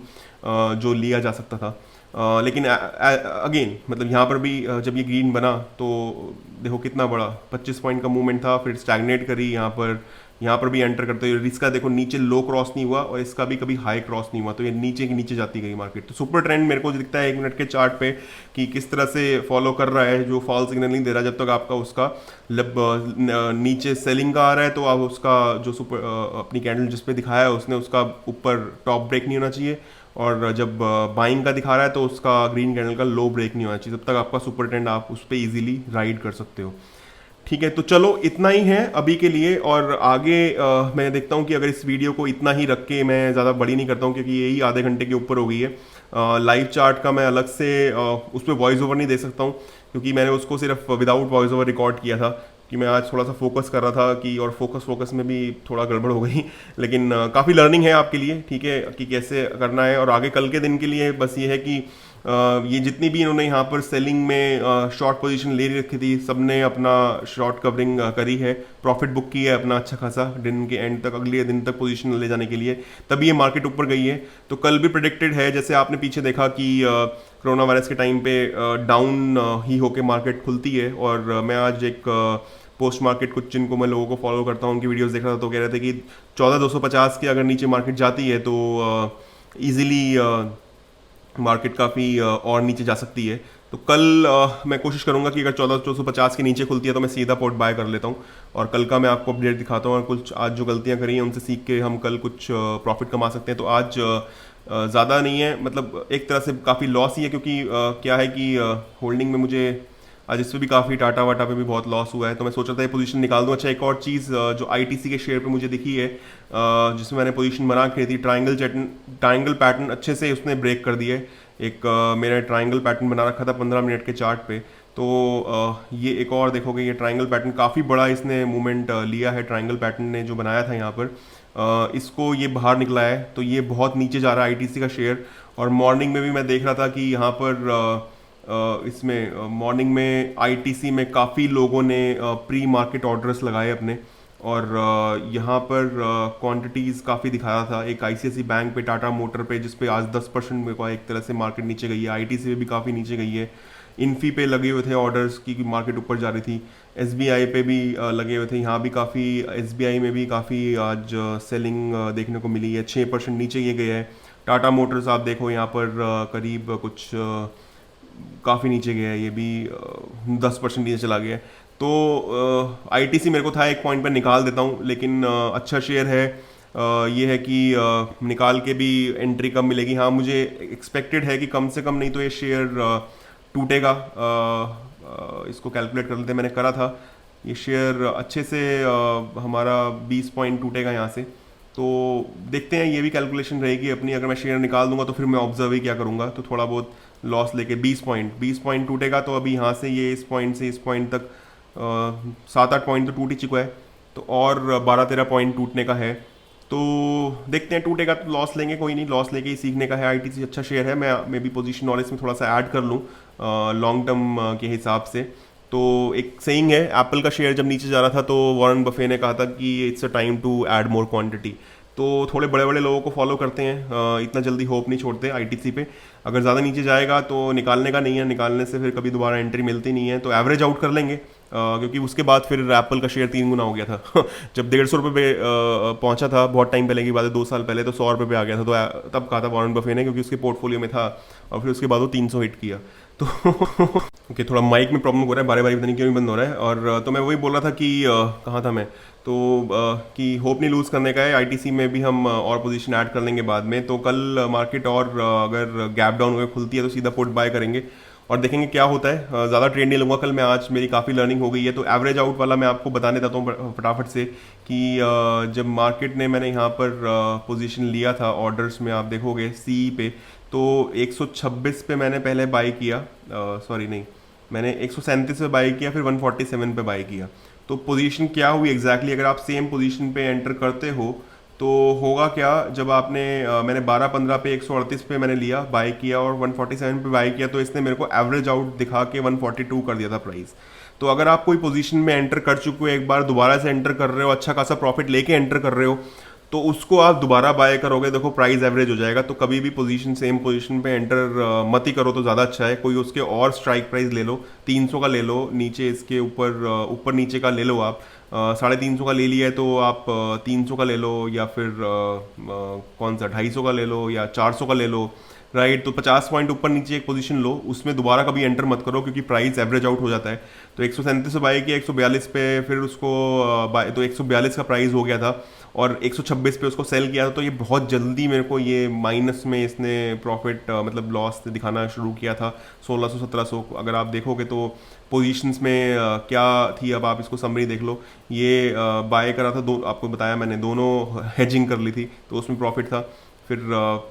जो लिया जा सकता था। लेकिन अगेन मतलब यहाँ पर भी जब ये ग्रीन बना तो देखो कितना बड़ा 25 पॉइंट का मूवमेंट था, फिर स्टैग्नेट करी यहाँ पर भी एंटर करते हुए। इसका देखो नीचे लो क्रॉस नहीं हुआ और इसका भी कभी हाई क्रॉस नहीं हुआ, तो ये नीचे की नीचे जाती गई मार्केट। तो सुपर ट्रेंड मेरे को दिखता है 1 मिनट के चार्ट पे कि किस तरह से फॉलो कर रहा है, जो फॉल सिग्नल नहीं दे रहा। जब तक आपका उसका नीचे सेलिंग का आ रहा है तो आप उसका जो सुपर अपनी कैंडल जिस पे दिखाया है उसने उसका ऊपर टॉप ब्रेक नहीं होना चाहिए, और जब बाइंग का दिखा रहा है तो उसका ग्रीन कैंडल का लो ब्रेक नहीं होना चाहिए। तब तक आपका सुपर ट्रेंड आप उस पर ईजिली राइड कर सकते हो। ठीक है, तो चलो इतना ही है अभी के लिए, और आगे मैं देखता हूँ कि अगर इस वीडियो को इतना ही रख के मैं ज़्यादा बड़ी नहीं करता हूँ, क्योंकि यही आधे घंटे के ऊपर हो गई है। लाइव चार्ट का मैं अलग से उस पर वॉइस ओवर नहीं दे सकता हूँ, क्योंकि मैंने उसको सिर्फ विदाउट वॉइस ओवर रिकॉर्ड किया था, कि मैं आज थोड़ा सा फोकस कर रहा था कि, और फोकस में भी थोड़ा गड़बड़ हो गई। लेकिन काफ़ी लर्निंग है आपके लिए, ठीक है, कि कैसे करना है। और आगे कल के दिन के लिए बस ये है कि ये जितनी भी इन्होंने यहाँ पर सेलिंग में शॉर्ट पोजीशन ले रखी थी, सबने अपना शॉर्ट कवरिंग करी है, प्रॉफिट बुक की है अपना अच्छा खासा दिन के एंड तक, अगले दिन तक पोजीशन ले जाने के लिए, तभी ये मार्केट ऊपर गई है। तो कल भी प्रेडिक्टेड है, जैसे आपने पीछे देखा कि कोरोना वायरस के टाइम पे डाउन ही होके मार्केट खुलती है। और मैं आज एक पोस्ट मार्केट कुछ जिनको मैं लोगों को फॉलो करता हूँ उनकी वीडियोस देख रहा था, तो कह रहे थे कि 14,250 के अगर नीचे मार्केट जाती है तो ईजिली मार्केट काफ़ी और नीचे जा सकती है। तो कल मैं कोशिश करूंगा कि अगर 14,250 के नीचे खुलती है तो मैं सीधा पोर्ट बाय कर लेता हूं, और कल का मैं आपको अपडेट दिखाता हूं। और कुछ आज जो गलतियां करी हैं उनसे सीख के हम कल कुछ प्रॉफिट कमा सकते हैं। तो आज ज़्यादा नहीं है, मतलब एक तरह से काफ़ी लॉस ही है, क्योंकि क्या है कि होल्डिंग में मुझे आज इस पे भी काफ़ी टाटा वाटा पे भी बहुत लॉस हुआ है, तो मैं सोच रहा था ये पोजीशन निकाल दूं। अच्छा, एक और चीज़ जो आईटीसी के शेयर पे मुझे दिखी है, जिसमें मैंने पोजीशन बना के थी, ट्राइंगल पैटर्न अच्छे से उसने ब्रेक कर दिया है। एक मेरा ट्राइंगल पैटर्न बना रखा था 15 मिनट के चार्ट पे, तो ये एक और देखोगे, ये ट्राइंगल पैटर्न काफ़ी बड़ा इसने मूवमेंट लिया है। ट्राइंगल पैटर्न ने जो बनाया था यहाँ पर, इसको ये बाहर निकला है, तो ये बहुत नीचे जा रहा है आईटीसी का शेयर। और मॉर्निंग में भी मैं देख रहा था कि यहाँ पर इसमें मॉर्निंग में आईटीसी में काफ़ी लोगों ने प्री मार्केट ऑर्डर्स लगाए अपने, और यहाँ पर क्वांटिटीज़ काफ़ी दिखा रहा था। एक आईसीआईसी बैंक पे, टाटा मोटर पे, जिस पे आज 10% में को एक तरह से मार्केट नीचे गई है। आईटीसी पे भी काफ़ी नीचे गई है। इन्फी पे लगे हुए थे ऑर्डर्स की मार्केट ऊपर जा रही थी। एसबीआई पे भी लगे हुए थे, यहाँ भी काफ़ी, एसबीआई में भी काफ़ी आज सेलिंग देखने को मिली है। 6% नीचे ये गया है। टाटा मोटर्स आप देखो यहाँ पर करीब कुछ काफ़ी नीचे गया है, ये भी 10% नीचे चला गया है। तो आईटीसी मेरे को था एक पॉइंट पर निकाल देता हूँ, लेकिन अच्छा शेयर है। ये है कि निकाल के भी एंट्री कब मिलेगी। हाँ, मुझे एक्सपेक्टेड है कि कम से कम नहीं तो ये शेयर टूटेगा। इसको कैलकुलेट कर लेते हैं, मैंने करा था। ये शेयर अच्छे से हमारा 20 पॉइंट टूटेगा यहाँ से, तो देखते हैं। ये भी कैलकुलेशन रहेगी अपनी। अगर मैं शेयर निकाल दूंगा तो फिर मैं ऑब्जर्व ही क्या करूंगा, तो थोड़ा बहुत लॉस लेके 20 पॉइंट टूटेगा, तो अभी यहाँ से ये इस पॉइंट से इस पॉइंट तक 7-8 पॉइंट तो टूट ही चुका है, तो और 12-13 पॉइंट टूटने का है। तो देखते हैं, टूटेगा तो लॉस लेंगे, कोई नहीं, लॉस लेके ही सीखने का है। आईटीसी अच्छा शेयर है, मैं भी पोजीशन नॉलेज में थोड़ा सा ऐड कर लूँ लॉन्ग टर्म के हिसाब से। तो एक सेइंग है, एप्पल का शेयर जब नीचे जा रहा था तो वॉरेन बफे ने कहा था कि it's a time to add more quantity. तो थोड़े बड़े बड़े लोगों को फॉलो करते हैं, इतना जल्दी होप नहीं छोड़ते आईटीसी पे। अगर ज़्यादा नीचे जाएगा तो निकालने का नहीं है, निकालने से फिर कभी दोबारा एंट्री मिलती नहीं है, तो एवरेज आउट कर लेंगे। क्योंकि उसके बाद फिर एप्पल का शेयर 3 गुना हो गया था जब 150 रुपये पे पहुंचा था बहुत टाइम पहले की बात है, 2 साल पहले, तो 100 रुपये पे आ गया था। तो तब कहा था वॉरेन बफे ने, क्योंकि उसके पोर्टफोलियो में था, और फिर उसके बाद वो 300 हिट किया। तो ओके, थोड़ा माइक में प्रॉब्लम हो रहा है, बारी बारी पता नहीं क्यों बंद हो रहा है। और तो मैं वही बोल रहा था कि कहाँ था मैं, तो कि होप नहीं लूज़ करने का है। आईटीसी में भी हम और पोजीशन ऐड कर लेंगे बाद में। तो कल मार्केट और अगर गैप डाउन होकर खुलती है तो सीधा पुट बाय करेंगे और देखेंगे क्या होता है। ज़्यादा ट्रेड नहीं लूँगा कल मैं, आज मेरी काफ़ी लर्निंग हो गई है। तो एवरेज आउट वाला मैं आपको बताने देता हूँ फटाफट से कि जब मार्केट ने, मैंने यहाँ पर पोजीशन लिया था ऑर्डर्स में, आप देखोगे सी पे, तो 126 पे मैंने पहले बाई किया, सॉरी नहीं, मैंने 137 पे बाई किया, फिर 147 पे बाई किया। तो पोजीशन क्या हुई एग्जैक्टली, अगर आप सेम पोजीशन पे एंटर करते हो तो होगा क्या, जब आपने मैंने 12-15 पे 138 पे मैंने लिया, बाई किया, और 147 पे बाई किया, तो इसने मेरे को एवरेज आउट दिखा के 142 कर दिया था प्राइस। तो अगर आप कोई पोजीशन में एंटर कर चुके हो, एक बार दोबारा से एंटर कर रहे हो, अच्छा खासा प्रॉफिट लेके एंटर कर रहे हो, तो उसको आप दोबारा बाय करोगे, देखो प्राइस एवरेज हो जाएगा। तो कभी भी पोजीशन, सेम पोजीशन पे एंटर मत ही करो तो ज़्यादा अच्छा है। कोई उसके और स्ट्राइक प्राइस ले लो, 300 का ले लो, नीचे इसके ऊपर नीचे का ले लो आप। 350 का ले लिया है तो आप 300 का ले लो, या फिर कौन सा 250 का ले लो, या 400 का ले लो, राइट। तो 50 पॉइंट ऊपर नीचे एक पोजीशन लो, उसमें दोबारा कभी एंटर मत करो, क्योंकि प्राइस एवरेज आउट हो जाता है। तो 137 से बाय किया, 142 पे फिर उसको बाय, तो 142 का प्राइस हो गया था, और 126 पे उसको सेल किया था। तो ये बहुत जल्दी मेरे को ये माइनस में इसने प्रॉफिट, मतलब लॉस दिखाना शुरू किया था। 1600-1700 अगर आप देखोगे तो पोजीशंस में क्या थी, अब आप इसको समरी देख लो। ये बाय करा था, दो आपको बताया मैंने, दोनों हेजिंग कर ली थी, तो उसमें प्रॉफिट था। फिर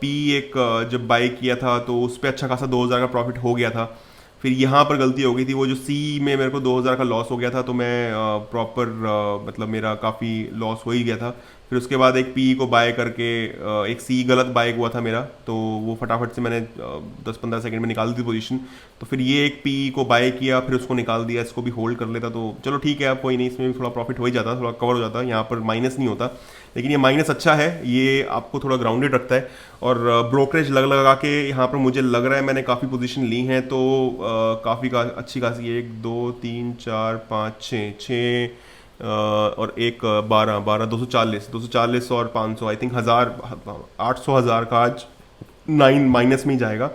पी एक जब बाय किया था तो उस पर अच्छा खासा 2000 का प्रॉफिट हो गया था। फिर यहाँ पर गलती हो गई थी, वो जो सी में मेरे को 2000 का लॉस हो गया था, तो मैं प्रॉपर मतलब मेरा काफ़ी लॉस हो ही गया था। फिर उसके बाद एक पी को बाय करके एक सी गलत बाय हुआ था मेरा, तो वो फटाफट से मैंने 10-15 सेकंड में निकाल दी पोजीशन। तो फिर ये एक पी को बाय किया, फिर उसको निकाल दिया, इसको भी होल्ड कर लेता तो चलो ठीक है, अब कोई नहीं, इसमें भी थोड़ा प्रॉफिट हो ही जाता, थोड़ा कवर हो जाता, यहाँ पर माइनस नहीं होता। लेकिन ये माइनस अच्छा है, ये आपको थोड़ा ग्राउंडेड रखता है। और ब्रोकरेज लगा के यहाँ पर मुझे लग रहा है मैंने काफ़ी पोजीशन ली हैं, तो काफ़ी अच्छी खासी, 1 2 3 4 5 6 और एक 12 240 और 500, आई थिंक 800,000 का आज 9 माइनस में ही जाएगा।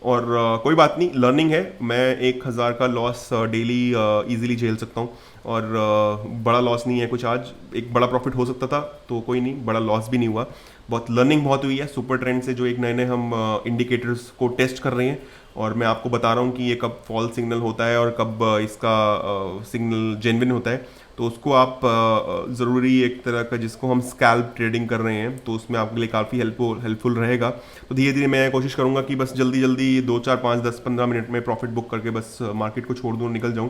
और कोई बात नहीं, लर्निंग है। मैं 1000 का लॉस डेली इजीली झेल सकता हूँ, और बड़ा लॉस नहीं है कुछ। आज एक बड़ा प्रॉफिट हो सकता था, तो कोई नहीं, बड़ा लॉस भी नहीं हुआ। बहुत लर्निंग बहुत हुई है सुपर ट्रेंड से, जो एक नए नए हम इंडिकेटर्स को टेस्ट कर रहे हैं, और मैं आपको बता रहा हूँ कि ये कब फॉल्स सिग्नल होता है और कब इसका सिग्नल जेन्युइन होता है। तो उसको आप ज़रूरी एक तरह का जिसको हम स्कैल्प ट्रेडिंग कर रहे हैं तो उसमें आपके लिए काफ़ी हेल्पफुल रहेगा। तो धीरे धीरे मैं कोशिश करूँगा कि बस जल्दी जल्दी 2 4 5 10 15 मिनट में प्रॉफिट बुक करके बस मार्केट को छोड़ दूँ, निकल जाऊँ,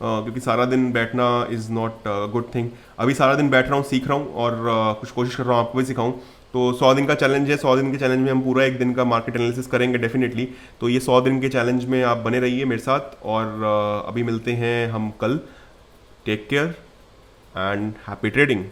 क्योंकि सारा दिन बैठना इज़ नॉट गुड थिंग। अभी सारा दिन बैठ रहा हूँ, सीख रहा हूँ और कुछ कोशिश कर रहा हूँ आपको भी सिखाऊँ। तो 100 दिन का चैलेंज है, 100 दिन के चैलेंज में हम पूरा एक दिन का मार्केट एनालिसिस करेंगे डेफिनेटली। तो ये 100 दिन के चैलेंज में आप बने रहिए मेरे साथ और अभी मिलते हैं हम कल। Take care and happy trading.